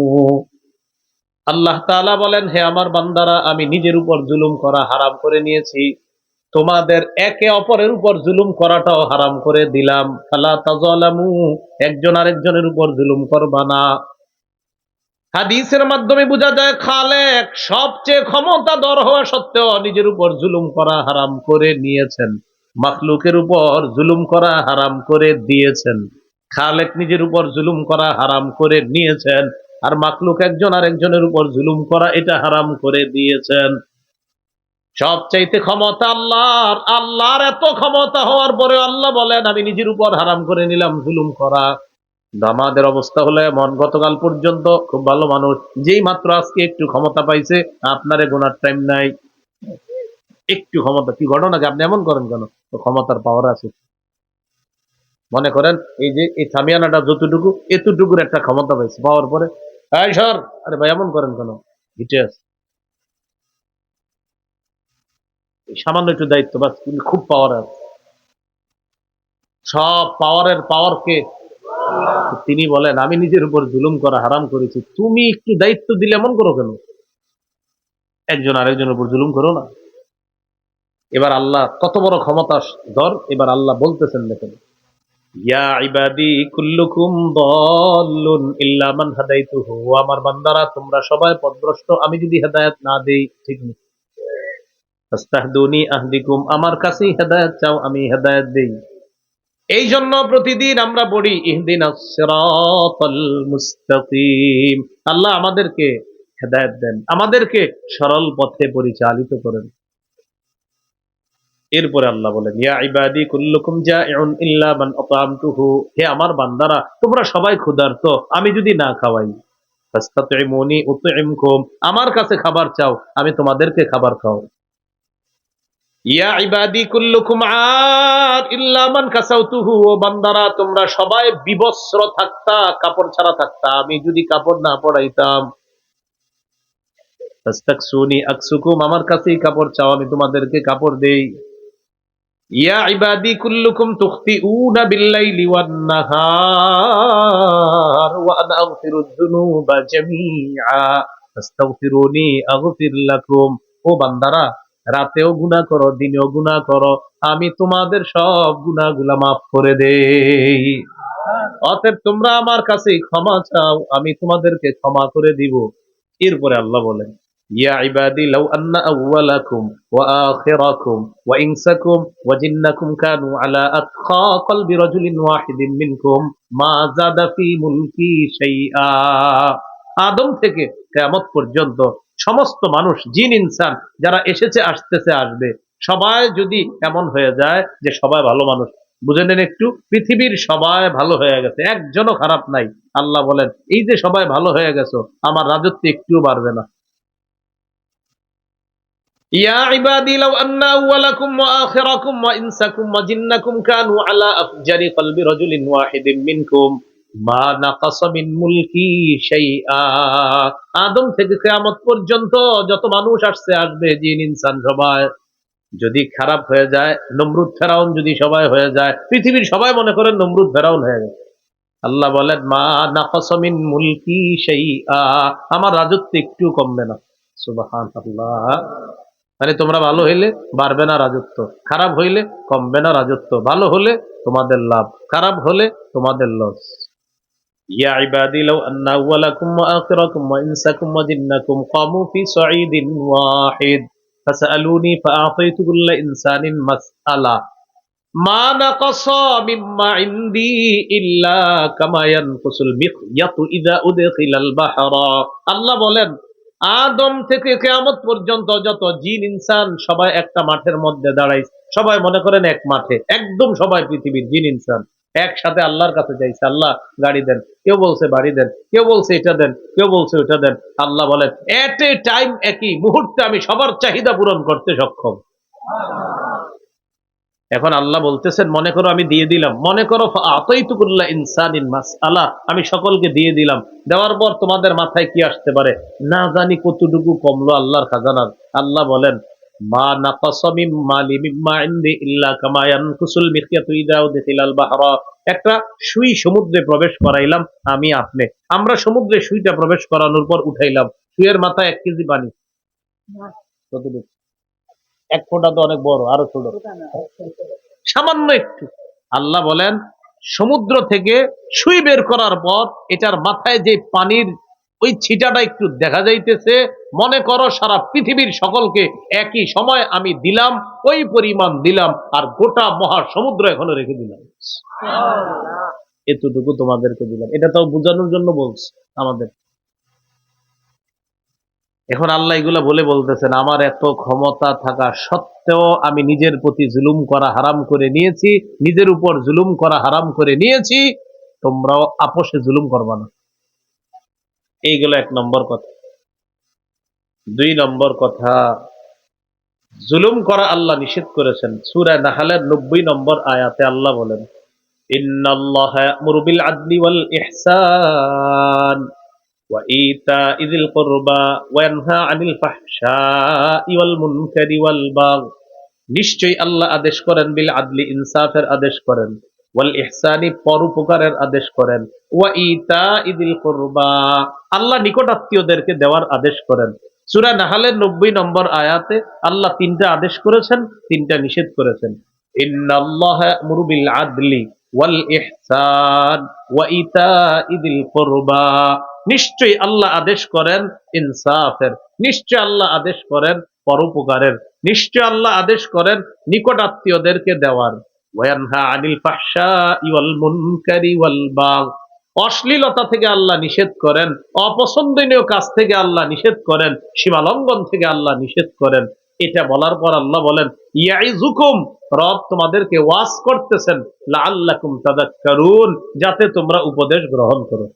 আল্লাহ তাআলা বলেন, হে আমার বান্দারা, আমি নিজের উপর জুলুম করা হারাম করে নিয়েছি, তোমাদের একে অপরের উপর জুলুম করাটাও হারাম করে দিলাম। ফালা তাযালামু, একজন আরেকজনের উপর জুলুম করবা না। হাদিসের মাধ্যমে বোঝা যায়, খালেক সবচেয়ে ক্ষমতাধর হওয়া সত্ত্বেও নিজের উপর জুলুম করা হারাম করে নিয়েছেন, মাখলুকের উপর জুলুম করা হারাম করে দিয়েছেন। খালেক নিজের উপর জুলুম করা হারাম করে নিয়েছেন, আর মাখলুক একজন আরেকজনের উপর জুলুম করা এটা হারাম করে দিয়েছেন। সবচাইতে ক্ষমতা আল্লাহর। আল্লাহর এত ক্ষমতা হওয়ার পরে আল্লাহ বলেন, আমি নিজের উপর হারাম করে নিলাম জুলুম করা। আমাদের অবস্থা হলো এমন, গতকাল পর্যন্ত খুব ভালো মানুষ, যেই মাত্র আজকে একটু ক্ষমতা পাইছে, আপনারে গোনার টাইম নাই। একটু ক্ষমতা, কি ঘটনা যে আপনি এমন করেন কেন? তো ক্ষমতার পাওয়ার আছে। মনে করেন এই যে এই সামিয়ানাটা যতটুকু, এতটুকুর একটা ক্ষমতা পাইছে, পাওয়ার পরে এই সর, আরে ভাই এমন করেন কেন? হিটে আছে, সামান্য একটু দায়িত্ব বাস, কিন্তু খুব পাওয়ার আছে। সব পাওয়ারের পাওয়ারকে তিনি বলেন, আমি নিজের উপর জুলুম করা হারাম করেছি, তুমি একটু দায়িত্ব দিলে এমন করো কেন? একজন আরেকজনের উপর জুলুম করো না। এবার আল্লাহ কত বড় ক্ষমতা ধর, এবার আল্লাহ বলতেছেন, দেখেন, ইয়া ইবাদি কুল্লুকুম দাল্লুন ইল্লা মান হাদাইতুহু। আমার বান্দারা, তোমরা সবাই পথভ্রষ্ট, আমি যদি হেদায়েত না দেই। ঠিক নেই? ফাস্তাহদুনি আহদিকুম, আমার কাছেই হেদায়েত চাও, আমি হেদায়েত দেই। এই জন্য প্রতিদিন আমরা পড়ি ইহদিনাস সিরাতাল মুস্তাকিম। আল্লাহ আমাদেরকে হেদায়েত দেন, আমাদেরকে সরল পথে পরিচালিত করেন। এরপরে আল্লাহ বলেন, ইয়া ইবাদি কুল্লুকুম জাইউন ইল্লা মান আতামতুহু, হে আমার বান্দারা তোমরা সবাই ক্ষুধার্ত, আমি যদি না খাওয়াই। ফাস্তাতিমুনি উতইমকুম, আমার কাছে খাবার চাও, আমি তোমাদেরকে খাবার খাও। ইয়া ইবাদি কুল্লুকুম আর ইল্লা মান কাসাউতুহু, ও বান্দারা তোমরা সবাই বিবস্ত্র থাকতা, কাপড় ছাড়া থাকতা, আমি যদি কাপড় না পরাইতাম। ফাস্তাকসুনি আকসুকুম, আমার কাছেই কাপড় চাও, আমি তোমাদেরকে কাপড় দেই। ইয়া ইবাদি কুল্লুকুম তুখতিউনা বিল্লাইলি ওয়ান নাহার ওয়া আনা আগফিরুয যুনুবা জামিআ ফাস্তাগফিরুনি আগফির লাকুম, ও বান্দারা রাতেও গুনাহ করো, দিনেও গুনাহ করো, আমি তোমাদের সব গুনাহগুলা মাফ করে দেই। অতএব তোমরা আমার কাছে ক্ষমা চাও, আমি তোমাদেরকে ক্ষমা করে দিব। এরপরে আল্লাহ বলেন, ইয়া ইবাদি লাউ আন্না আউওয়ালাকুম ওয়া আখিরাকুম ওয়া ইনসাকুম ওয়া জিন্নাকুম কানু আলা আতখা কলবি রাজুলিন ওয়াহিদিন মিনকুম মা যাদা ফি মুলকি শাইআ। আদম থেকে কিয়ামত পর্যন্ত সমস্ত মানুষ, জিন ইনসান যারা এসেছে, আসতেছে, আসবে, সবাই যদি এমন হয়ে যায় যে সবাই ভালো মানুষ, বুঝে নেন একটু, পৃথিবীর সবাই ভালো হয়ে গেছে, একজনও খারাপ নাই, আল্লাহ বলেন এই যে সবাই ভালো হয়ে গেছো, আমার রাজত্ব একটুও বাড়বে না। ইয়া ইবাদি লাউ আন্না আউওয়ালাকুম ওয়া আখিরাকুম ওয়া ইনসাকুম ওয়া জিন্নাকুম কানু আলা আফজারি কলবি রাজুলিন ওয়াহিদিন মিনকুম মা নাকাসা মিন মুলকি শাইআ। আদম থেকে কিয়ামত পর্যন্ত যত মানুষ আসছে, আসবে, জিন ইনসান সবাই যদি খারাপ হয়ে যায়, নমরুদ ফেরাউন যদি সবাই হয়ে যায়, পৃথিবীর সবাই মনে করেন নমরুদ ফেরাউন হয়ে গেছে, আল্লাহ বলেন মা নাকাসা মিন মুলকি শাইআ, আমার রাজত্ব একটু কমবে না। সুবহানাল্লাহ। মানে তোমরা ভালো হইলে বাড়বে না রাজত্ব, খারাপ হইলে কমবে না রাজত্ব, ভালো হলে তোমাদের লাভ, খারাপ হলে তোমাদের লস। ইয়া ইবাদি লাউ আন্না আউওয়ালাকুম ওয়া আখিরাকুম ওয়া ইনসাকুম ওয়া জিন্নাকুম কামু ফি সাঈদিন ওয়াহিদ ফাসআলুনি ফাআতাইতু কুল্লা ইনসানিন মাসআলা মা নাকাসা মিম্মা ইনদি ইল্লা কামা ইয়ানকুসুল মিখয়াতু ইযা উদখিলাল বাহরা। আল্লাহ বলেন আদম থেকে কিয়ামত পর্যন্ত যত জিন ইনসান সবাই একটা মাঠের মধ্যে দাঁড়াইছে, সবাই মনে করেন এক মাঠে, একদম সবাই পৃথিবীর জিন ইনসান একসাথে আল্লাহর কাছে যাইছে, আল্লাহ গাড়ি দেন, কেউ বলছে বাড়ি দেন, কেউ বলছে এটা দেন, কেউ বলছে ওটা দেন। আল্লাহ বলেন এট এ টাইম, একই মুহূর্তে আমি সবার চাহিদা পূরণ করতে সক্ষম। এখন আল্লাহ বলতেছেন মনে করো আমি দিয়ে দিলাম, মনে করো আতাইতু কুল্লা ইনসানিন মাসআলা, আমি সকলকে দিয়ে দিলাম, দেওয়ার পর তোমাদের মাথায় কি আসতে পারে না জানি, কতটুকু কমলো আল্লাহর খাজানার। আল্লাহ বলেন মা নাকাসা মিন মালি মিম্মা ইনদি ইল্লা কামা ইয়ানকুসুল মিখয়াতু ইযা উদখিলাল বাহরা। একটা সুই সমুদ্রে প্রবেশ করাইলাম আমি আপনি, আমরা সমুদ্রে সুইটা প্রবেশ করানোর পর উঠাইলাম, সুইয়ের মাথায় 1 কেজি পানি, কতটুকু? 1 ফোঁটা তো অনেক বড়, আরো ছোট, সামান্য একটু। আল্লাহ বলেন সমুদ্র থেকে সুই বের করার পর এটার মাথায় যে পানির ওই ছিটাটা একটু দেখা যাইতেছে, মনে করো সারা পৃথিবীর সকলকে একই সময় আমি দিলাম, ওই পরিমাণ দিলাম, আর গোটা মহা সমুদ্র এখনো রেখে দিলাম, এতটুকু তোমাদেরকে দিলাম। এটা তো বোঝানোর জন্য বলছি আমাদের। এখন আল্লাহ এগুলা বলে বলতেছেন আমার এত ক্ষমতা থাকা সত্ত্বেও আমি নিজের প্রতি জুলুম করা হারাম করে নিয়েছি, নিজের উপর জুলুম করা হারাম করে নিয়েছি, তোমরাও আপোষে জুলুম করবা না। এইগুলো 1 নম্বর কথা। 2 নম্বর কথা, জুলুম করা আল্লাহ নিষেধ করেছেন। সূরা নাহলের 90 নম্বর আয়াতে আল্লাহ বলেন ইন্নাল্লাহা ইয়া'মুরু বিল আদলি ওয়াল ইহসান ওয়া ইতা'i যিল কুরবা ওয়া ইয়ানহা আনিল ফাহশাই ওয়াল মুনকারি ওয়াল বাগই। নিশ্চয়ই আল্লাহ আদেশ করেন বিল আদলি, ইনসাফের আদেশ করেন, ওয়াল ইহসানি, পরোপকারের আদেশ করেন, ওয়া ইতা'i যিল কুরবা, আল্লাহ নিকটাত্মীয়দেরকে দেওয়ার আদেশ করেন। সূরা নাহলের 90 নম্বর আয়াতে আল্লাহ 3টা আদেশ করেছেন, 3টা নিষেধ করেছেন। ইন্নাল্লাহা ইয়া'মুরু বিল আদলি ওয়াল ইহসান ওয়া ইতা'i যিল কুরবা, নিশ্চয়ই আল্লাহ আদেশ করেন ইনসাফের, নিশ্চয় আল্লাহ আদেশ করেন পরোপকারের। নিশ্চয় আল্লাহ আদেশ করেন নিকট আত্মীয়দেরকে দেওয়ার। ওয়ায়ানহা আনিল ফাহশাই ওয়াল মুনকারি ওয়াল বাগয়, অশ্লীলতা থেকে আল্লাহ নিষেধ করেন, অপছন্দনীয় কাজ থেকে আল্লাহ নিষেধ করেন, সীমা লঙ্ঘন থেকে আল্লাহ নিষেধ করেন। এটা বলার পর আল্লাহ বলেন ইয়াইজুকুম, রব তোমাদেরকে ওয়াজ করতেছেন, লাআল্লাকুম তাযাক্কারুন, যাতে তোমরা উপদেশ গ্রহণ করো।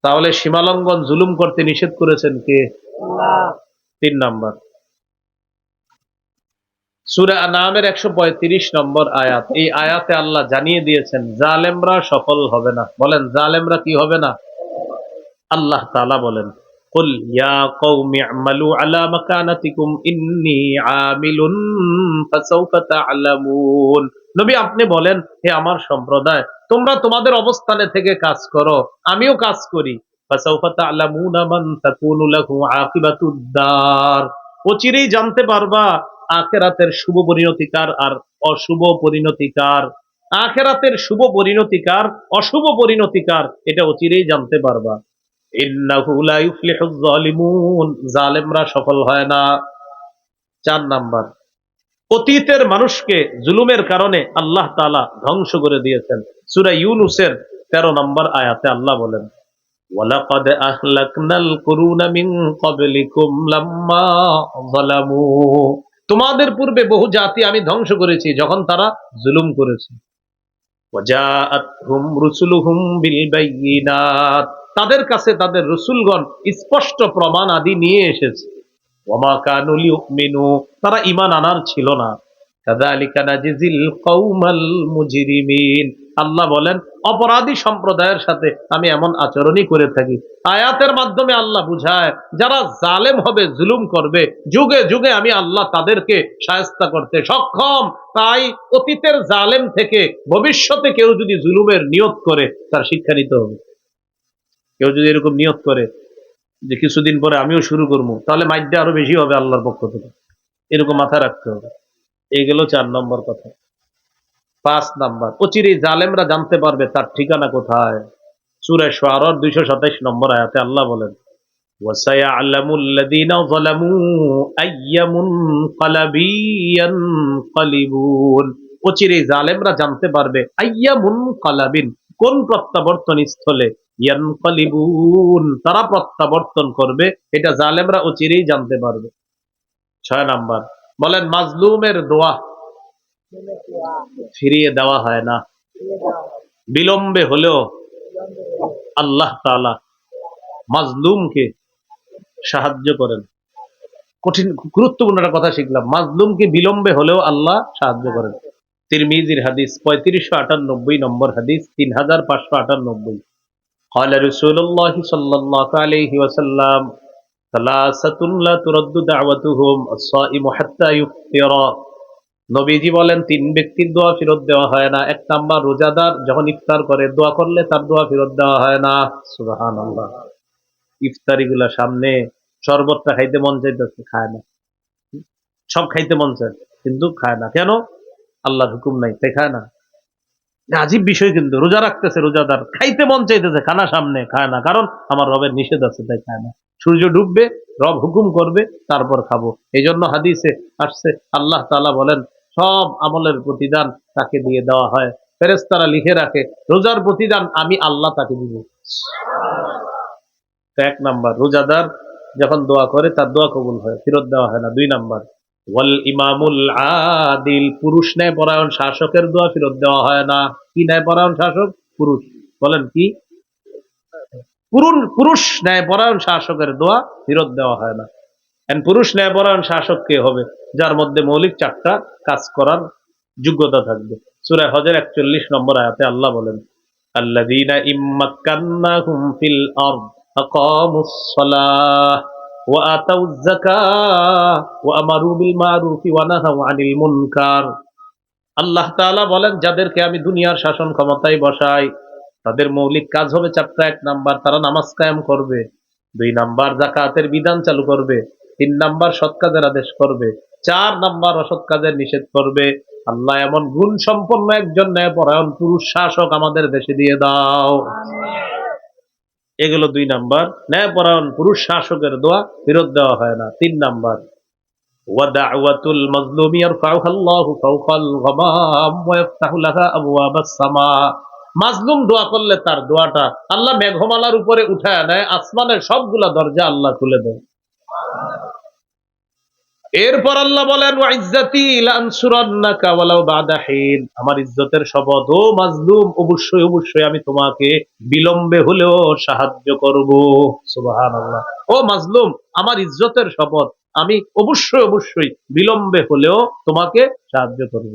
তাহলে সীমালঙ্ঘন জুলুম করতে নিষেধ করেছেন কে? আল্লাহ। 3 নাম্বার সূরা আনআমের 135 নম্বর আয়াত। এই আয়াতে আল্লাহ জানিয়ে দিয়েছেন জালেমরা সফল হবে না। বলেন জালেমরা কি হবে না? আল্লাহ তাআলা বলেন কুল ইয়া কওমি আমালু আলা মাকানাতিকুম ইন্নী আমিলুন ফাসাউফা তা'লামুন। নবী আপনি বলেন, হে আমার সম্প্রদায়, তোমরা তোমাদের অবস্থানে থেকে কাজ করো, আমিও কাজ করি। ফাসাউফা তা'লামুনা মান তাকুনু লাহু আকিবাতুদ দার, অচিরেই জানতে পারবা আখিরাতের শুভ পরিণতিকার আর অশুভ পরিণতিকার। আখিরাতের শুভ পরিণতিকার, অশুভ পরিণতিকার, এটা অচিরেই জানতে পারবা। ইন্নাহু লা ইউফলিহুজ জালিমুন, জালেমরা সফল হয় না। 4 নাম্বার, অতীতের মানুষকে জুলুমের কারণে আল্লাহ তাআলা ধ্বংস করে দিয়েছেন। সূরা ইউনূসের 13 নম্বর আয়াতে আল্লাহ বলেন ওয়ালাকাদ আহলাকনাল কুরুনা মিন ক্বাবলিকুম লাম্মা যালামু, তোমাদের পূর্বে বহু জাতি আমি ধ্বংস করেছি যখন তারা জুলুম করেছে। ওয়াজাআতহুম রুসুলুহুম বিল বায়িনাত, তাদের কাছে তাদের রাসূলগণ স্পষ্ট প্রমাণ আদি নিয়ে এসেছে। ওয়ামা কানু লিউমিনু, তারা ঈমান আনার ছিল না। কাযালিকা নাজিজিল কওমাল মুজরিমিন, আল্লাহ বলেন অপরাধী সম্প্রদায়ের সাথে আমি এমন আচরণই করে থাকি। আয়াতের মাধ্যমে আল্লাহ বুঝায় যারা জালেম হবে, জুলুম করবে, যুগে যুগে আমি আল্লাহ তাদেরকে শায়েস্তা করতে সক্ষম। তাই অতীতের জালেম থেকে ভবিষ্যতে কেউ যদি জুলুমের নিয়ত করে তার শিক্ষা নিতে হবে। কেউ যদি এরকম নিয়ত করে যে কিছুদিন পরে আমিও শুরু করবো, তাহলে মাইরটা আরো বেশি হবে আল্লাহর পক্ষ থেকে, এরকম মাথায় রাখতে হবে। এইগুলো 4 নম্বর কথা। 5 নাম্বার, অচিরেই জালেমরা জানতে পারবে তার ঠিকানা কোথায়। সূরা শুআরার 227 নম্বর আয়াতে আল্লাহ বলেন ওয়াসায়ালামুল লাযীনা যালামু আইয়া মুনকালাবি ইয়ানকালিবুন, অচিরেই জালেমরা জানতে পারবে আইয়া মুনকালাবিন, কোন প্রত্যাবর্তন স্থলে, ইয়ানকালিবুন, তারা প্রত্যাবর্তন করবে, এটা জালেমরা অচিরেই জানতে পারবে। 6 নাম্বার, বলেন মাজলুমের দোয়া ফিরিয়ে দেওয়া হয় না, বিলম্বে হলেও আল্লাহ তাআলা মাজলুমকে সাহায্য করেন। কঠিন গুরুত্বপূর্ণ একটা কথা শিখলাম, মাজলুমকে বিলম্বে হলেও আল্লাহ সাহায্য করেন। তিরমিজির হাদিস 3598 নম্বর হাদিস, 3598। قال رسول الله صلى الله عليه وسلم ثلاثة لا ترد دعوتهم الصائم حتى يفطر, নবীজি বলেন 3 ব্যক্তির দোয়া ফেরত দেওয়া হয় না। 1 নাম্বার, রোজাদার যখন ইফতার করে দোয়া করলে তার দোয়া ফেরত দেওয়া হয় না। সুবহানাল্লাহ। ইফতারি গুলা সামনে, শরবতটা খাইতে মন চাইতেছে, খায় না। সব খাইতে মন চায় কিন্তু খায় না, কেন? আল্লাহর হুকুম নাই তাই খায় না। আজীব বিষয়, কিন্তু রোজা রাখতেছে রোজাদার, খাইতে মন চাইতেছে, খানা সামনে, খায় না, কারণ আমার রবের নিষেধ আছে তাই খায় না। সূর্য ডুববে, রব হুকুম করবে, তারপর খাবো। এই জন্য হাদিসে আসছে আল্লাহ তাআলা বলেন সব আমলের প্রতিদান তাকে দিয়ে দেওয়া হয়। ফেরেশতারা লিখে রাখে রোজার প্রতিদান আমি আল্লাহ তাকে দিব। 1 নাম্বার, রোজাদার যখন দোয়া করে তার দোয়া কবুল হয়, ফেরত দেওয়া হয় না। 2 নাম্বার, ওয়াল ইমামুল আদিল, পুরুষ ন্যায় পরায়ণ শাসকের দোয়া ফেরত দেওয়া হয় না। কি ন্যায় পরায়ণ শাসক? পুরুষ। বলেন কি? পুরুষ ন্যায় পরায়ণ শাসকের দোয়া ফেরত দেওয়া হয় না। পুরুষ ন্যায় পরায়ণ শাসক কে হবে? যার মধ্যে মৌলিক 4টা কাজ করার যোগ্যতা থাকবে। সূরা হজের 41 নম্বর আয়াতে আল্লাহ বলেন আল্লাযীনা ইম্মাক্কান্নাহুম ফিল আরদ আকামুস সালাহ ওয়া আতাউয যাকাহ ওয়া আমারু বিল মারুফি ওয়া নাহাউ আনিল মুনকার। আল্লাহ তাআলা বলেন যাদেরকে আমি দুনিয়ার শাসন ক্ষমতায় বসাই তাদের মৌলিক কাজ হবে 4টা। 1 নাম্বার, তারা নামাজ কায়েম করবে। 2 নাম্বার, যাকাতের বিধান চালু করবে। 3 নাম্বার, সৎ কাজের আদেশ করবে। 4 নাম্বার, অসৎ কাজের নিষেধ করবে। আল্লাহ এমন গুণ সম্পন্ন একজন ন্যায়পরায়ণ পুরুষ শাসক আমাদের দেশে দিয়ে দাও। এগুলো 2 নাম্বার, ন্যায়পরায়ণ পুরুষ শাসকের দোয়া ফেরত দেওয়া হয় না। 3 নাম্বার, ওয়াদাওয়াতুল মাজলুমি ইয়ারফাউহা আল্লাহু ফাওকাল গামাম ওয়া ইফতাহু লাহা আবওয়াবাস সামা। মাজলুম দোয়া করলে তার দোয়াটা আল্লাহ মেঘমালার উপরে উঠায় নেয়, আসমানের সবগুলা দরজা আল্লাহ খুলে দেয়। এরপর আল্লাহ বলেন ওয়া ইজ্জাতি লানসুরান্নাকা ওয়ালাউ বা'দা হিন, আমার ইজ্জতের শপথ ও মাজলুম, অবশ্যই অবশ্যই আমি তোমাকে বিলম্বে হলেও সাহায্য করব। সুবহানাল্লাহ। ও মাজলুম, আমার ইজ্জতের শপথ, আমি অবশ্যই অবশ্যই বিলম্বে হলেও তোমাকে সাহায্য করব।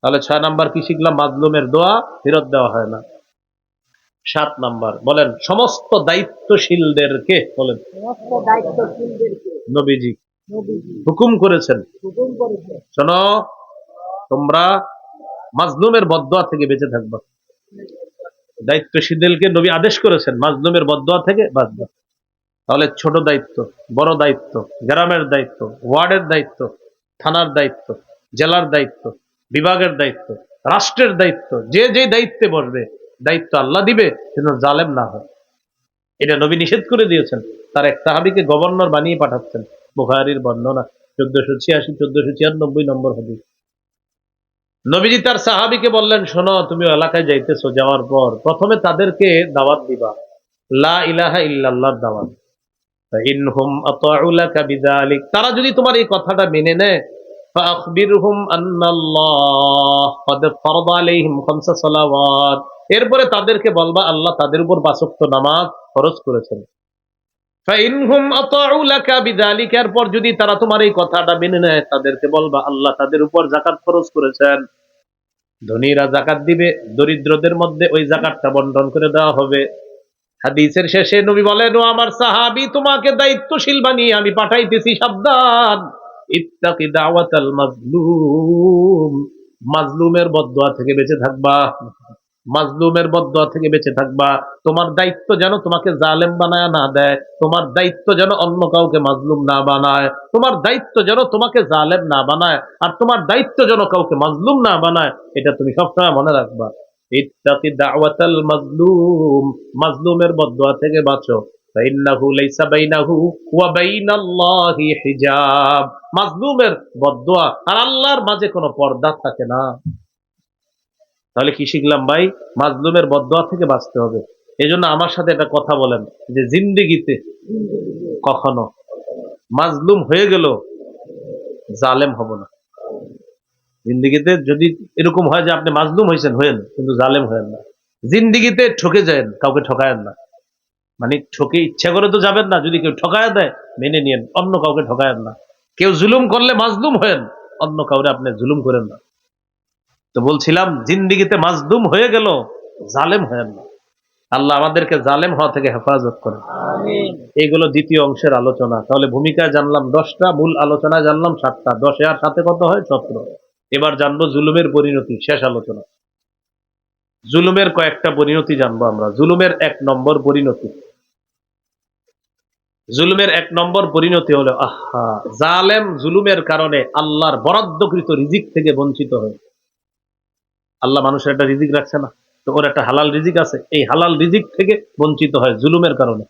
তাহলে 6 নাম্বার কি শিখলাম? মাজলুমের দোয়া ফেরত দেওয়া হয় না। 7 নাম্বার বলেন, সমস্ত দায়িত্বশীলদেরকে বলেন নবীজি হুকুম করেছেন, শোনো তোমরা মাজলুমের বদদোয়া থেকে বেঁচে থাকবা। দায়িত্বশীলদেরকে নবী আদেশ করেছেন মাজলুমের বদদোয়া থেকে বাঁচবা। তাহলে ছোট দায়িত্ব, বড় দায়িত্ব, গ্রামের দায়িত্ব, ওয়ার্ডের দায়িত্ব, থানার দায়িত্ব, জেলার দায়িত্ব, বিভাগের দায়িত্ব, রাষ্ট্রের দায়িত্ব, যে যে দায়িত্বে বসবে দায়িত্ব আল্লাহ দিবে, যেন জালেম না হয়। এটা নবী নিষেধ করে দিয়েছেন। তার এক সাহাবীকে গভর্নর বানিয়ে পাঠাচ্ছেন। বুখারীর বর্ণনা 1486 1496 নম্বর হাদিস। নবীজি তার সাহাবীকে বললেন, শোনো তুমি এলাকায় যাইতেছো, যাওয়ার পর প্রথমে তাদেরকে দাওয়াত দিবা, লা ইলাহা ইল্লাল্লাহর দাওয়াত। ফাইনহুম আতাউ লাকা বিযালিক, তারা যদি তোমার এই কথাটা মেনে নেয়, ফাআখবিরহুম আন্নাল্লাহ ক্বাদ ফারাদা আলাইহিম খামসা সালাওয়াত, এরপরে তাদেরকে বলবা আল্লাহ তাদের উপর 5 ওয়াক্ত নামাজ ফরজ করেছেন। ফাইনহুম আতাউ লাকা বিযালিক, এরপর যদি তারা তোমার এই কথাটা মেনে নেয়, তাদেরকে বলবা আল্লাহ তাদের উপর যাকাত ফরজ করেছেন। ধনীরা যাকাত দিবে, দরিদ্রদের মধ্যে ওই যাকাতটা বন্টন করে দেওয়া হবে। হাদিসের শেষে নবী বলেন, ও আমার সাহাবী, তোমাকে দায়িত্বশীল বানিয়ে আমি পাঠাইতেছি, সাবধান। ইত্তাকি দাওয়াতাল মাজলুম, মাজলুমের বদদোয়া থেকে বেঁচে থাকবা। মাজলুমের বদদোয়া থেকে বেঁচে থাকবা। তোমার দায়িত্ব যেন তোমাকে জালেম বানায় না দেয়, তোমার দায়িত্ব যেন অন্য কাউকে মাজলুম না বানায়, তোমার দায়িত্ব যেন তোমাকে জালেম না বানায়, আর তোমার দায়িত্ব যেন কাউকে মাজলুম না বানায়, এটা তুমি সবসময় মনে রাখবা। ইত্তাকি দাওয়াতাল মাজলুম, মাজলুমের বদদোয়া থেকে বাঁচো। ফাইন্নাহু লাইসা বাইনাহু ওয়া বাইনাল্লাহি হিজাব, মাজলুমের বদদোয়া আর আল্লাহর মাঝে কোনো পর্দা থাকে না। তাহলে কি শিখলাম ভাই? মাজলুমের বদদোয়া থেকে বাঁচতে হবে। এই জন্য আমার সাথে একটা কথা বলেন, যে জিন্দেগিতে কখনো মাজলুম হয়ে গেল জালেম হব না। জিন্দেগিতে যদি এরকম হয় যে আপনি মাজলুম হয়েছেন, হয়েন, কিন্তু জালেম হয়েন না। জিন্দেগিতে ঠকে যায়েন, কাউকে ঠকায়েন না। মানে ঠকে ইচ্ছা করে তো যাবেন না, যদি কেউ ঠকায় দেয় মেনে নিয়েন, অন্য কাউকে ঠকায়েন না। কেউ জুলুম করলে মাজলুম হয়েন, অন্য কাউরে আপনি জুলুম করেন না। তো বলছিলাম, জিন্দেগিতে মাজলুম হয়ে গেল জালেম হয়েন না। আল্লাহ আমাদেরকে জালেম হওয়া থেকে হেফাজত করে। এইগুলো দ্বিতীয় অংশের আলোচনা। তাহলে ভূমিকা জানলাম 10টা, মূল আলোচনা জানলাম 7টা, 10 আর 7 কত হয়? 17। এবার জানবো জুলুমের পরিণতি, শেষ আলোচনা। জুলুমের কয়েকটা পরিণতি জানবো আমরা। জুলুমের 1 নম্বর পরিণতি, জুলুমের 1 নম্বর পরিণতি হলো, আহা, জালেম জুলুমের কারণে আল্লাহর বরাদ্দকৃত রিজিক থেকে বঞ্চিত হয়। আল্লাহ মানুষের একটা রিজিক রাখছে না, তো ওর একটা হালাল রিজিক আছে, এই হালাল রিজিক থেকে বঞ্চিত হয় জুলুমের কারণে।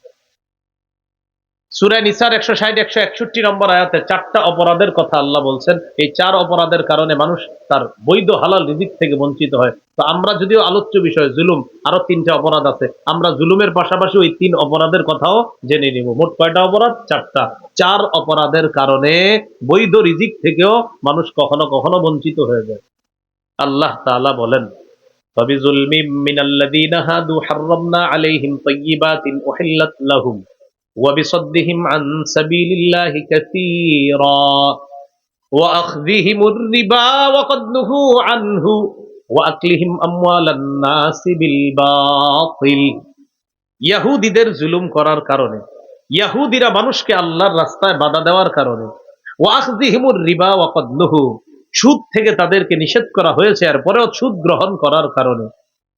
সূরা নিসার 160 161 নম্বর আয়াতে 4টা অপরাধের কথা আল্লাহ বলছেন। এই 4 অপরাধের কারণে মানুষ তার বৈধ হালাল রিজিক থেকে বঞ্চিত হয়। তো আমরা যদিও আলোচ্য বিষয় জুলুম, আরো 3টা অপরাধ আছে, আমরা জুলুমের পাশাপাশি ওই 3 অপরাধের কথাও জেনে নিব। মোট কয়টা অপরাধ? 4টা। 4 অপরাধের কারণে বৈধ রিজিক থেকেও মানুষ কখনো কখনো বঞ্চিত হয়ে যায়। আল্লাহ তাআলা বলেন, ফাবিজুলমিম মিনাল্লাযীনা হাদু হাররামনা আলাইহিম তাইয়্যিবাতিন উহিল্লাত লাহুম وبصدهم عن سبيل الله كثيرا وأخذهم الربا وقد نهوا عنه وأكلهم أموال الناس بالباطل। ইহুদিদের জুলুম করার কারণে, ইহুদিরা মানুষকে আল্লাহর রাস্তায় বাধা দেওয়ার কারণে, ওয়াখযিহিমুর রিবা ওয়াকাদ নুহু, সুদ থেকে তাদেরকে নিষেধ করা হয়েছে, এরপরেও সুদ গ্রহণ করার কারণে,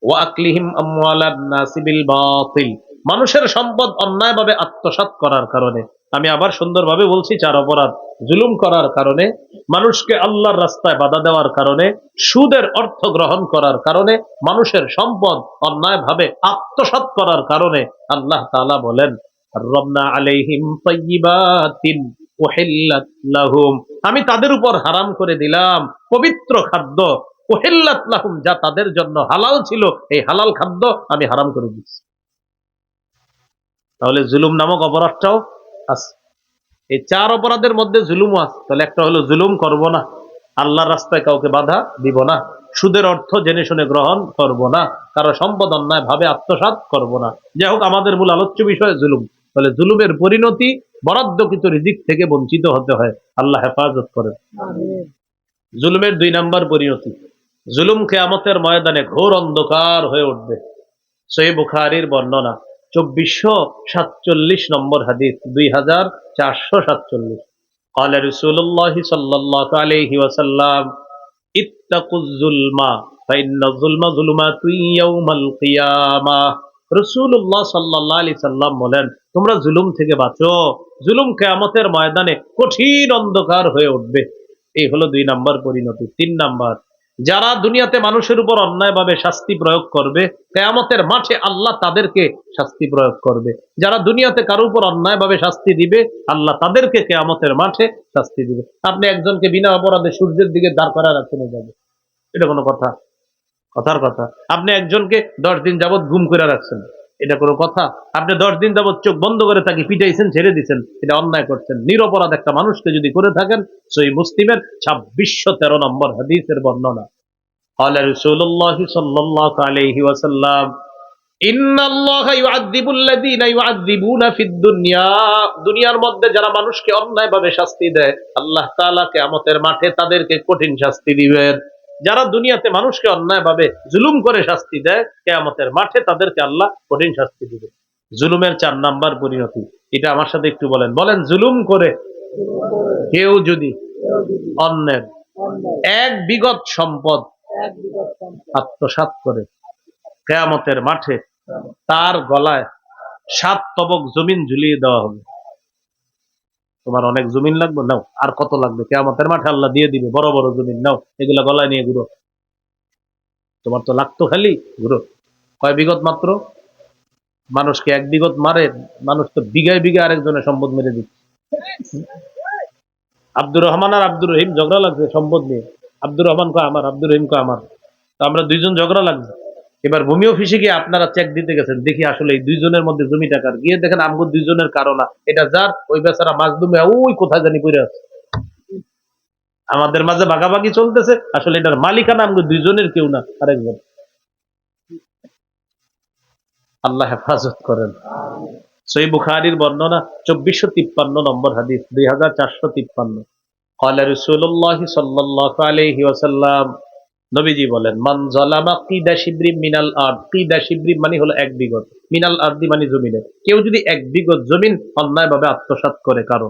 ওয়াকলিহিম আমওয়ালান নাসি বিল বাতিল, মানুষের সম্পদ অন্যায়ভাবে আত্মসাৎ করার কারণে। আমি আবার সুন্দরভাবে বলছি, 4 অপরাধ। জুলুম করার কারণে, মানুষকে আল্লাহর রাস্তায় বাধা দেওয়ার কারণে, সুদের অর্থ গ্রহণ করার কারণে, মানুষের সম্পদ অন্যায়ভাবে আত্মসাৎ করার কারণে। আল্লাহ তাআলা বলেন, হাররামনা আলাইহিম তাইয়্যিবাতিন, উহিল্লাত লাহুম, আমি তাদের উপর হারাম করে দিলাম পবিত্র খাদ্য, উহিল্লাত লাহুম, যা তাদের জন্য হালাল ছিল, এই হালাল খাদ্য আমি হারাম করে দিচ্ছি। তাহলে জুলুম নামক অপরাধটাও আছে। এই চার অপরাধের মধ্যে জুলুমও আছে। তাহলে একটা হলো জুলুম করব না, আল্লাহর রাস্তায় কাউকে বাধা দিব না, সুদের অর্থ জেনে শুনে গ্রহণ করব না, কারো সম্পদ অন্যায় ভাবে আত্মসাৎ করব না। যাই হোক, আমাদের মূল আলোচ্য বিষয় জুলুম। তাহলে জুলুমের পরিণতি বরাদ্দকৃত রিজিক থেকে বঞ্চিত হতে হয়। আল্লাহ হেফাজত করেন। জুলুমের 2 নম্বর পরিণতি, জুলুম কিয়ামতের ময়দানে ঘোর অন্ধকার হয়ে উঠবে। সহিহ বুখারীর বর্ণনা, 2447 নম্বর হাদিস, 2447। قال رسول الله صلى الله عليه وسلم اتقوا الظلم فإن الظلم ظلمات يوم القيامة। রাসূলুল্লাহ সাল্লাল্লাহু আলাইহি সাল্লাম বলেন, তোমরা জুলুম থেকে বাঁচো, জুলুম কিয়ামতের ময়দানে কঠিন অন্ধকার হয়ে উঠবে। এই হলো 2 নম্বর পরিণতি। 3 নম্বর, যারা দুনিয়াতে মানুষের উপর অন্যায়ভাবে শাস্তি প্রয়োগ করবে, কিয়ামতের মাঠে আল্লাহ তাদেরকে শাস্তি প্রয়োগ করবে। যারা দুনিয়াতে কারো উপর অন্যায়ভাবে শাস্তি দিবে, আল্লাহ তাদেরকে কিয়ামতের মাঠে শাস্তি দিবে। আপনি একজনকে বিনা অপরাধে সূর্যের দিকে দাঁড় করায় রাখতে নিয়ে যাবে, এটা কোনো কথা? কথার কথা। আপনি একজনকে 10 দিন যাবত গুম করে রাখছেন, এটা কোনো কথা? আপনি 10 দিন যাবত চোখ বন্ধ করে তাকে পিটাইছেন, ছেড়ে দিচ্ছেন, এটা অন্যায় করছেন। নিরপরাধ একটা মানুষকে যদি করে থাকেন, সহিহ মুসলিমের 2613 নম্বর হাদিসের বর্ণনা। قال رسول الله صلى الله عليه وسلم إن الله يعذب الذين يعذبون في الدنيا। দুনিয়ার মধ্যে যারা মানুষকে অন্যায়ভাবে শাস্তি দেয়, আল্লাহ তাআলা কিয়ামতের মাঠে তাদেরকে কঠিন শাস্তি দিবেন। যারা দুনিয়াতে মানুষকে অন্যায়ভাবে জুলুম করে শাস্তি দেয়, কিয়ামতের মাঠে তাদেরকে আল্লাহ কঠিন শাস্তি দিবে। জুলুমের 4 নম্বর পরিণতি, এটা আমার সাথে একটু বলেন। বলেন, জুলুম করে কেউ যদি অন্যের এক বিগত সম্পদ আত্মসাৎ করে, কিয়ামতের মাঠে তার গলায় 7 তবক জমিন ঝুলিয়ে দেওয়া হবে। তোমার অনেক জমিন লাগবে, নাও। আর কত লাগবে? কিয়ামতের মাঠে আল্লাহ দিয়ে দিবে, বড় বড় জমিন, নাও, এগুলা গলায় নিয়ে ঘুরো। তোমার তো লাগতো, খালি ঘুরো। কয় বিগত মাত্র? মানুষকে 1 বিগত মারে, মানুষ তো বিঘায় বিঘা আরেকজনের সম্পদ মেরে দিচ্ছে। আব্দুর রহমান আর আব্দুর রহিম ঝগড়া লাগছে সম্পদ নিয়ে। আব্দুর রহমান কয় আমার, আব্দুর রহিম কয় আমার। তো আমরা 2জন ঝগড়া লাগছে। এবার ভূমি অফিসে গিয়ে আপনারা চেক দিতে গেছেন, দেখি আসলে এই 2জনের মধ্যে জমি টাকার, গিয়ে দেখেন আমগো 2জনের কারণ না, এটা যার, ওই বেচারা মাজলুমে ওই কোথায় জানি পড়ে আছে। আমাদের মাঝে ভাগাভাগি চলতেছে, আসলে এটার মালিকানা আমগো 2জনের, কেউ না, আরেকজন। আল্লাহ হেফাজত করেন। সহিহ বুখারীর বর্ণনা, 2453 নম্বর হাদিস, 2453। قال رسول الله صلى الله عليه وسلم, নবীজি বলেন, মান যালামা কিদা শিবরিম মিনাল আরদ। কিদা শিবরিম মানে হলো 1 বিগত, মিনাল আরদি মানে জমিনে। কেউ যদি 1 বিগত জমিন অন্যায়ভাবে আত্মসাৎ করে কারো,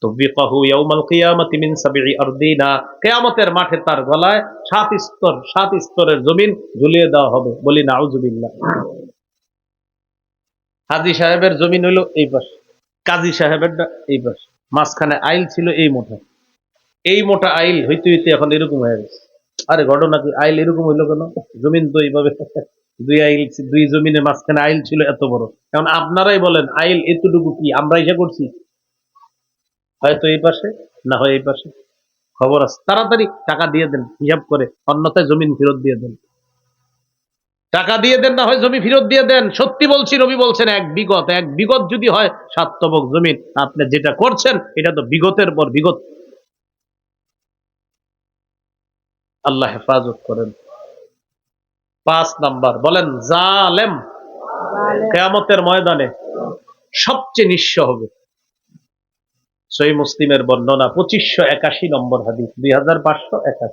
তুবিকাহু ইয়াউমাল কিয়ামাতি মিন 7 আরদিনা, কিয়ামতের মাঠে তার গলায় 7 স্তরের জমিন ঝুলিয়ে দেওয়া হবে। বলি নাউজুবিল্লাহ। হাজী সাহেবের জমিন হলো এই পাশে, কাজী সাহেবেরটা এই পাশে, মাঝখানে আইল ছিল এই মোটা, এই মোটা আইল হইতে হইতে এখন এরকম হয়ে গেছে। আরে ঘটনা কি? আইল এরকম হইলো কেন? জমিন তো এইভাবে 2 আইল, 2 জমিনের মাঝখানে আইল ছিল এত বড়। এখন আপনারাই বলেন, আইল এতটুকু কি আমরা ইসে করছি? হয়তো এই পাশে, না হয় এই পাশে। খবর আছে, তাড়াতাড়ি টাকা দিয়ে দেন হিসাব করে, অন্যথায় জমিন ফেরত দিয়ে দেন। টাকা দিয়ে দেন, না হয় জমি ফেরত দিয়ে দেন। সত্যি বলছি, নবী বলছেন 1 বিগত, 1 বিগত যদি হয় 7 তবক জমিন, আপনি যেটা করছেন এটা তো বিগতের পর বিগত। আল্লাহ হেফাজত করেন। 5 নাম্বার, বলেন, জালেম কিয়ামতের ময়দানে সবচেয়ে নিঃস্ব হবে। সহিহ মুসলিমের বর্ণনা, 2581 নম্বর হাদিস, 2581।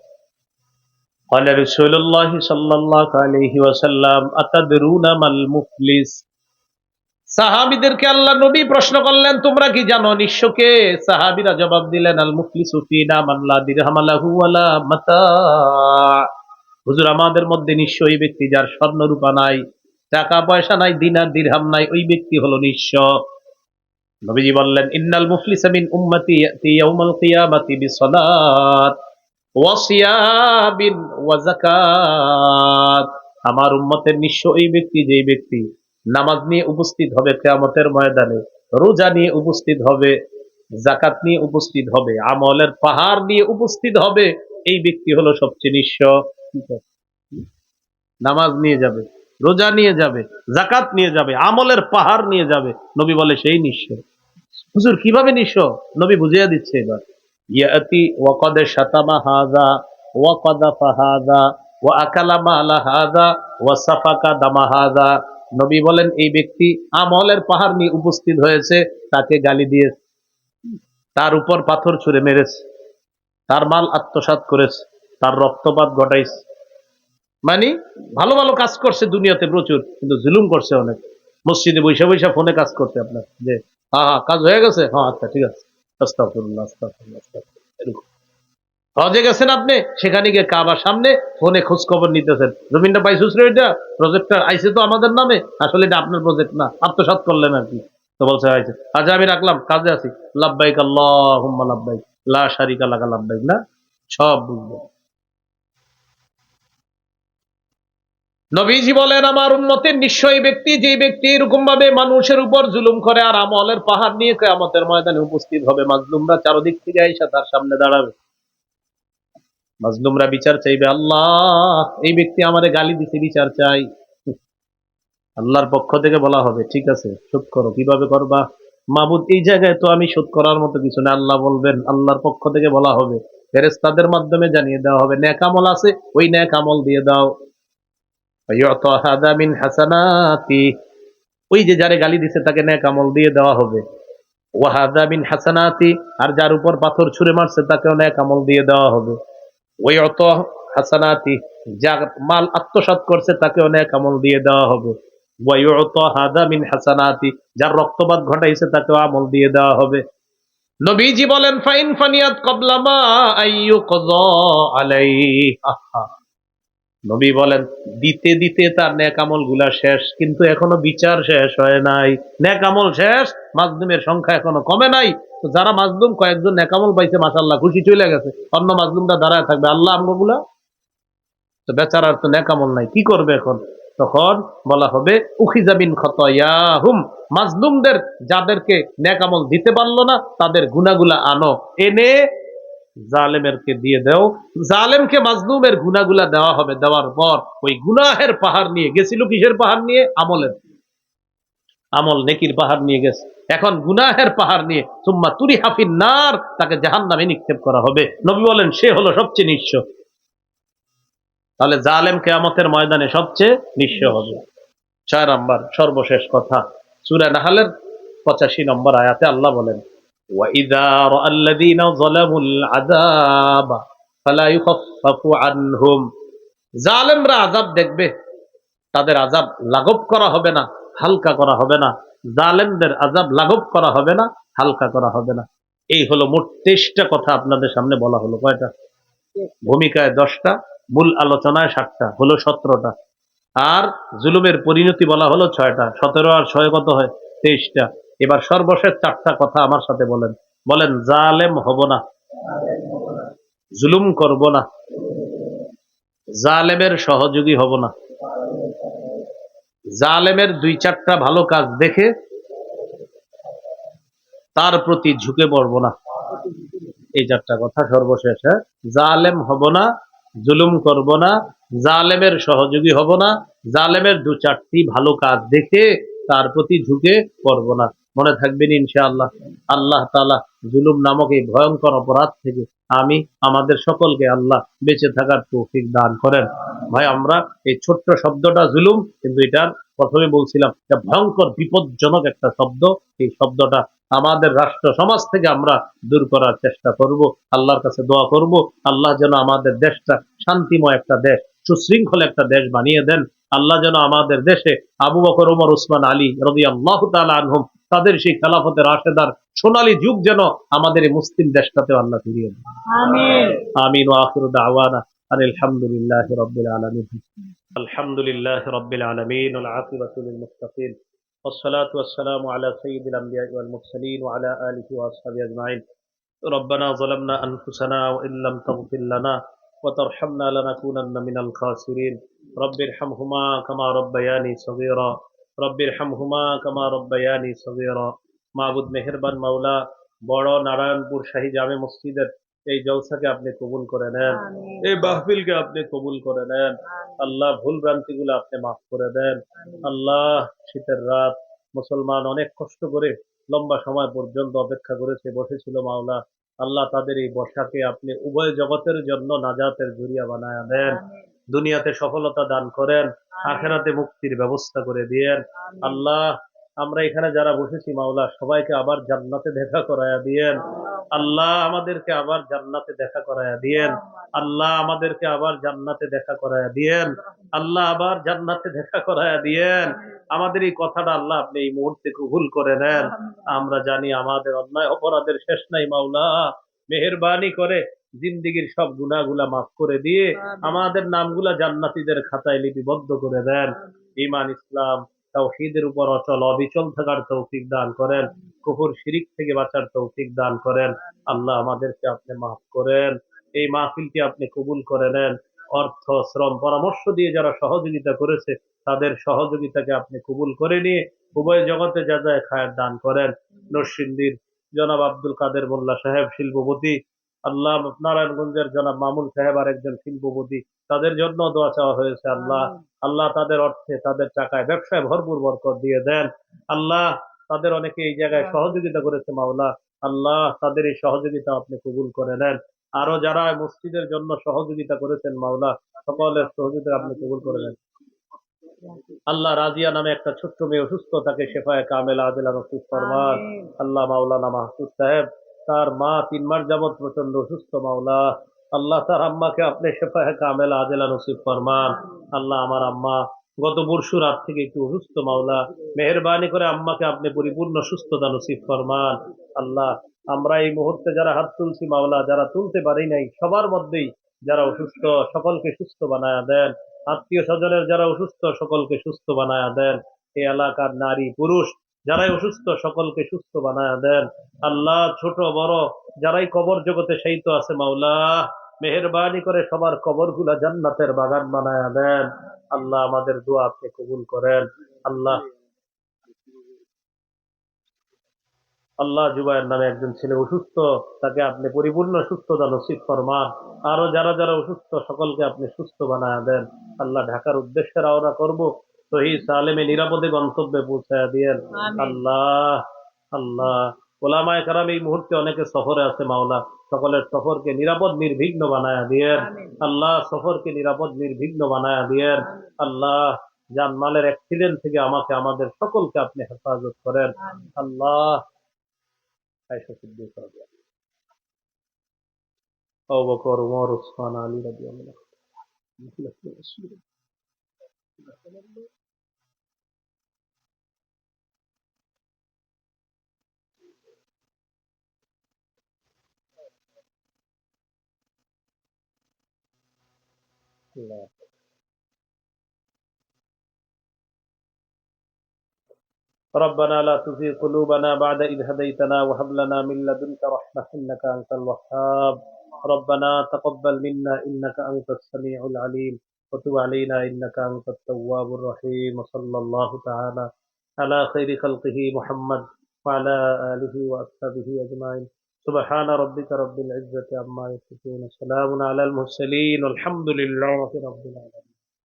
قال رسول الله صلى الله عليه وسلم أتدرون ما المفلس। সাহাবীদেরকে আল্লাহ নবী প্রশ্ন করলেন, তোমরা কি জানো নিঃস্ব কে? সাহাবীরা জবাব দিলেন, আল মুফলিসু ফিনা মান লা দিরহাম লাহু ওয়ালা মাতা। হুজুর, আমাদের মধ্যে নিঃস্ব ওই ব্যক্তি যার স্বর্ণ রূপা নাই, টাকা পয়সা নাই, দিনার দিরহাম নাই, ওই ব্যক্তি হলো নিঃস্ব। নবীজি বললেন, ইন্নাল মুফলিসা মিন উম্মতি ইয়াতি ইয়াউমাল কিয়ামাতি বিসসালাত ওয়া সিয়াবিন ওয়া যাকাত। আমার উম্মতের নিঃস্ব ওই ব্যক্তি, যেই ব্যক্তি নামাজ নিয়ে উপস্থিত হবে কিয়ামতের ময়দানে, রোজা নিয়ে উপস্থিত হবে, জাকাত নিয়ে উপস্থিত হবে, আমলের পাহাড় নিয়ে উপস্থিত হবে, এই ব্যক্তি হলো সবচেয়ে নিঃস্ব। নামাজ নিয়ে যাবে, রোজা নিয়ে যাবে, জাকাত নিয়ে যাবে, আমলের পাহাড় নিয়ে যাবে, নবী বলে সেই নিঃস্ব। হুজুর কিভাবে নিঃস্ব? নবী বুঝিয়ে দিচ্ছে এবার। ইয়াতি ওয়াকাদ শাতামা হাযা ওয়া কাযাফা হাযা ওয়া আকালা মালা হাযা ওয়া সাফাকা দামা হাযা। নবী বলেন এই ব্যক্তি আমলের পাহাড় নিয়ে উপস্থিত হয়েছে, তাকে গালি দিয়েছে, তার উপর পাথর ছুঁড়ে মেরেছে, তার মাল আত্মসাৎ করেছে, তার রক্তপাত ঘটাইছে। মানে ভালো ভালো কাজ করছে দুনিয়াতে প্রচুর, কিন্তু জুলুম করছে অনেক। মসজিদে বৈশা বৈশা ফোনে কাজ করছে আপনার, যে হ্যাঁ হ্যাঁ কাজ হয়ে গেছে, হ্যাঁ আচ্ছা ঠিক আছে, আস্তাগফিরুল্লাহ আস্তাগফিরুল্লাহ আস্তাগফিরুল্লাহ, এরকম। হজে গেছেন আপনি, সেখানে গিয়ে কাবার সামনে ফোনে খোঁজ খবর নিতেছেন, জমিনটা পাইছুস রে, এটা প্রজেক্টর আইছে তো আমাদের নামে, আসলে এটা আপনার প্রজেক্ট না, আত্মসাৎ করলেন আর কি। তো বলছে আইছে, আচ্ছা আমি রাখলাম, কাজে আছি, লাব্বাইক আল্লাহুম্মা লাব্বাইক লা শারিকা লাকা লাব্বাইক, না সব বুঝবেন। নবীজি বলেন আমার উম্মতের নিশ্চয়ই ব্যক্তি, যে ব্যক্তি এরকম ভাবে মানুষের উপর জুলুম করে আর আমলের পাহাড় নিয়ে কিয়ামতের ময়দানে উপস্থিত হবে, মাজলুমরা চারদিক থেকে এসে তার সামনে দাঁড়াবে, মাজলুমরা বিচার চাইবে, আল্লাহ এই ব্যক্তি আমারে গালি দিছে, বিচার চাই। আল্লাহর পক্ষ থেকে বলা হবে ঠিক আছে শোধ করো, কিভাবে করবা? মাবুদ এই জায়গায় তো আমি শোধ করার মতো কিছু না, আল্লাহ বলবেন, আল্লাহর পক্ষ থেকে বলা হবে, ফেরেশতাদের মাধ্যমে জানিয়ে দেওয়া হবে, নেক আমল আছে ওই নেক আমল দিয়ে দাও। ফায়ুতা হাদা মিন হাসানাতি, ওই যে যারে গালি দিছে তাকে নেক আমল দিয়ে দেওয়া হবে। ওয়া হাদা মিন হাসানাতি, আর যার উপর পাথর ছুঁড়ে মারছে তাকেও নেক আমল দিয়ে দেওয়া হবে। ওয়ায়ুতা হাসানাতি, যার মাল আত্মসাৎ করছে তাকেও নেক আমল দিয়ে দেওয়া হবে। ওয়ায়ুতা হাদা মিন হাসানাতি, যার রক্তপাত ঘটাইছে তাকেও আমল দিয়ে দেওয়া হবে। নবীজি বলেন ফাইন ফানিয়াত ক্বাবলা মা আইয়ুকযা আলাইহি, নবী বলেন দিতে দিতে তার নেক আমল গুলা শেষ, কিন্তু এখনো বিচার শেষ হয় নাই। নেক আমল শেষ, মাজলুমের সংখ্যা এখনো কমে নাই। তো যারা মাজলুম কয়েকজন নেক আমল পাইছে মাশাআল্লাহ, খুশি চলে গেছে, অন্য মাজলুমরা দাঁড়ায় থাকবে, আল্লাহ আমগুলা তো বেচারার তো নেক আমল নাই, কি করবে এখন? তখন বলা হবে উখিযা মিন খতায়াহুম, মাজলুমদের যাদেরকে নেক আমল দিতে পারলো না তাদের গুনাহগুলা আনো, এনে জালেমেরকে দিয়ে দাও। জালেমকে মাজলুমের গুনাহগুলা দেওয়া হবে, দেওয়ার পর ওই গুনাহের পাহাড় নিয়ে গেছিল, কিসের পাহাড় নিয়ে? আমলের, আমল নেকির পাহাড় নিয়ে গেছে, এখন গুনাহের পাহাড় নিয়ে সুম্মা তুরিহা ফিন নার, তাকে জাহান্নামে নিক্ষেপ করা হবে। নবী বলেন সে হলো সবচেয়ে নিঃস্ব। তাহলে জালেম কিয়ামতের ময়দানে সবচেয়ে নিঃস্ব হবে। 6 নাম্বার সর্বশেষ কথা, সূরা নাহলের 85 নম্বর আয়াতে আল্লাহ বলেন ওয়াইযা রাআল্লাযীনা যালামুল আযাবা ফালা ইউখাফফাফু আনহুম, জালেমরা আযাব দেখবে, তাদের আযাব লাঘব করা হবে না, হালকা করা হবে না। জালেমদের আযাব লাঘব করা হবে না, হালকা করা হবে না। এই হলো মোট 23টা কথা আপনাদের সামনে বলা হলো। কয়টা? ভূমিকায় 10টা, মূল আলোচনায় 7টা, হলো 17টা। আর জুলুমের পরিণতি বলা হলো 6টা, 17 আর 6 কত হয়? 23টা। এবার সর্বশেষ 4টা কথা আমার সাথে বলেন, বলেন জালেম হব না, জুলুম করব না, জালেমের সহযোগী হব না, জালেমের 2-4টা ভালো কাজ দেখে তার প্রতি ঝুঁকে পড়ব না। এই 4টা কথা সর্বশেষ। হ্যাঁ, জালেম হব না, জুলুম করব না, জালেমের সহযোগী হব না, জালেমের 2-4টি ভালো কাজ দেখে তার প্রতি ঝুঁকে পড়ব না। মনে থাকবেন ইনশাআল্লাহ। আল্লাহ তাআলা জুলুম নামক এই ভয়ঙ্কর অপরাধ থেকে আমি আমাদের সকলকে আল্লাহ বেঁচে থাকার তৌফিক দান করেন। ভাই আমরা এই ছোট্ট শব্দটা জুলুম, কিন্তু এটার প্রথমে বলছিলাম এটা ভয়ঙ্কর বিপজ্জনক একটা শব্দ। এই শব্দটা আমাদের রাষ্ট্র সমাজ থেকে আমরা দূর করার চেষ্টা করব, আল্লাহর কাছে দোয়া করব আল্লাহ যেন আমাদের দেশটা শান্তিময় একটা দেশ, সুশৃঙ্খল একটা দেশ বানিয়ে দেন। আল্লাহ যেন আমাদের দেশে আবু বকর, ওমর, ওসমান, আলী রাদিয়াল্লাহু তাআলা আনহুম, তাদের সেই খেলাফতের রাশেদার সোনালী যুগ যেন আমাদের এই মুসলিম দেশটাতে আল্লাহ ফিরিয়ে দেন। আমিন আমিন। ওয়া আখিরু দাওয়ানা আলহামদুলিল্লাহি রাব্বিল আলামিন। আলহামদুলিল্লাহি রাব্বিল আলামিন ওয়াল আকিবাতু লিল মুত্তাকিন। والصلاة والسلام على سيد الأنبياء والمرسلين وعلى آله وأصحابه أجمعين. ربنا ظلمنا أنفسنا وإن لم تغفر لنا وترحمنا لنكونن من الخاسرين. رب ارحمهما كما ربياني صغيرا رب ارحمهما كما ربياني صغيرا. মাবুদ মেহেরবান মাওলা, বড় নারায়ণপুর শাহী জামে মসজিদের এই জলসাকে আপনি কবুল করে নেন, এই মাহফিলকে আপনি কবুল করে নেন। আল্লাহ ভুল ভ্রান্তি গুলো আপনি মাফ করে দেন। আল্লাহ শীতের রাত মুসলমান অনেক কষ্ট করে লম্বা সময় পর্যন্ত অপেক্ষা করেছে, বসেছিল মাওলা। আল্লাহ তাদের এই বসাকে আপনি উভয় জগতের জন্য নাজাতের জরিয়া বানায়া দেন, দুনিয়াতে সফলতা দান করেন, আখেরাতে মুক্তির ব্যবস্থা করে দিয়েন। আল্লাহ আমরা এখানে যারা বসেছি মাওলা সবাইকে আবার জান্নাতে দেখা করায়া দিয়েন। আল্লাহ আমাদেরকে আবার জান্নাতে দেখা করায়া দিয়েন। আল্লাহ আমাদেরকে আবার জান্নাতে দেখা করায়া দিয়েন। আল্লাহ আবার জান্নাতে দেখা করায়া দিয়েন। আমাদের এই কথাটা আল্লাহ আপনি এই মুহূর্তে কবুল করে নেন। আমরা জানি আমাদের অন্যায় অপরাধের শেষ নাই মাওলা, মেহেরবানি করে জিন্দিগির সব গুনাহগুলা মাফ করে দিয়ে আমাদের নামগুলা জান্নাতীদের খাতায় লিপিবদ্ধ করে দেন। ঈমান ইসলাম তাওহীদের উপর অচল অবিচল থাকার তৌফিক দান করেন, কুফর শিরিক থেকে বাঁচার তৌফিক দান করেন। আল্লাহ আমাদেরকে আপনি মাফ করেন, এই মাহফিলকে আপনি কবুল করে নেন। অর্থ শ্রম পরামর্শ দিয়ে যারা সহযোগিতা করেছে তাদের সহযোগিতাকে আপনি কবুল করে নিয়ে উভয় জগতে যা যায় খায়ের দান করেন। নরসিংদীর জনাব আব্দুল কাদের মোল্লা সাহেব শিল্পপতি, আল্লাহ নারায়ণগঞ্জের জনাব মামুন সাহেব আর একজন শিল্পপতি, তাদের জন্য দোয়া চাওয়া হয়েছে। আল্লাহ আল্লাহ তাদের অর্থে তাদের টাকায় ব্যবসায় ভরপুর বরকত দিয়ে দেন। আল্লাহ তাদের অনেকে এই জায়গায় সহযোগিতা করেছে মাওলা, আল্লাহ তাদের এই সহযোগিতা আপনি কবুল করে নেন। আরো যারা মসজিদের জন্য সহযোগিতা করেছেন মাওলা সকলের সহযোগিতা আপনি কবুল করে নেন। আল্লাহ রাজিয়া নামে একটা ছোট্ট মেয়ে অসুস্থ, তাকে শেফায়ে কামেল আদিলা নসিব ফরমান। আল্লাহ মাওলানা মাহফুজ সাহেব, তার মা 3 মাস যাবৎ প্রচন্ড অসুস্থ মাওলা, আল্লাহ তার আম্মাকে আপনি শেফায়ে কামেল আদিলা নসিব ফরমান। আল্লাহ আমার আম্মা গত পরশু রাত থেকে একটু অসুস্থ মাওলা, মেহেরবানি করে আম্মাকে আপনি পরিপূর্ণ সুস্থতা নসিব ফরমান। আল্লাহ আমরা এই মুহূর্তে যারা হাত তুলছি মাওলা, যারা তুলতে পারি নাই সবার মধ্যেই যারা অসুস্থ সকলকে সুস্থ বানায়া দেন। আত্মীয় স্বজনের যারা অসুস্থ সকলকে সুস্থ বানায়া দেন। এই এলাকার নারী পুরুষ যারাই অসুস্থ সকলকে সুস্থ বানায়া দেন। আল্লাহ ছোট বড় যারাই কবর জগতে শায়িত আছে মাওলা, মেহেরবানি করে সবার কবর গুলা জান্নাতের বাগান বানায়া দেন। আল্লাহ আমাদের দোয়া আপনি কবুল করেন। আল্লাহ আল্লাহ জুবাইর নামে একজন ছেলে অসুস্থ, তাকে আপনি পরিপূর্ণ সুস্থতা নসিব ফরমান। আরো যারা যারা অসুস্থ সকলকে আপনি সুস্থ বানায় দেন। আল্লাহ ঢাকার উদ্দেশ্যে রওনা করব, সহি সালেমে নিরাপদে গন্তব্যে পৌঁছায় দিয়েন। আল্লাহ আল্লাহ ওলামায়ে কেরাম এই মুহূর্তে অনেকে সফরে আছে মাওলা, সকলের সফরকে নিরাপদ নির্বিঘ্ন বানায়া দিয়েন। আল্লাহ সফরকে নিরাপদ নির্বিঘ্ন বানায়া দিয়েন। আল্লাহ জানমালের অ্যাক্সিডেন্ট থেকে আমাকে আমাদের সকলকে আপনি হেফাজত করেন। আল্লাহ আয়েশা সিদ্দিকা রাদিয়াল্লাহু আনহা, আবু বকর ওমর ওসমান আলী রাদিয়াল্লাহু আনহু। ربنا لا تزغ قلوبنا بعد إذ هديتنا وهب لنا من لدنك رحمة إنك أنت الوهاب. ربنا تقبل منا إنك أنت السميع العليم وتب علينا إنك أنت التواب الرحيم. وصلى الله تعالى على خير خلقه محمد وعلى آله وأصحابه أجمعين. سبحان ربك رب العزة عما يصفون، سلام على المرسلين والحمد لله رب العالمين.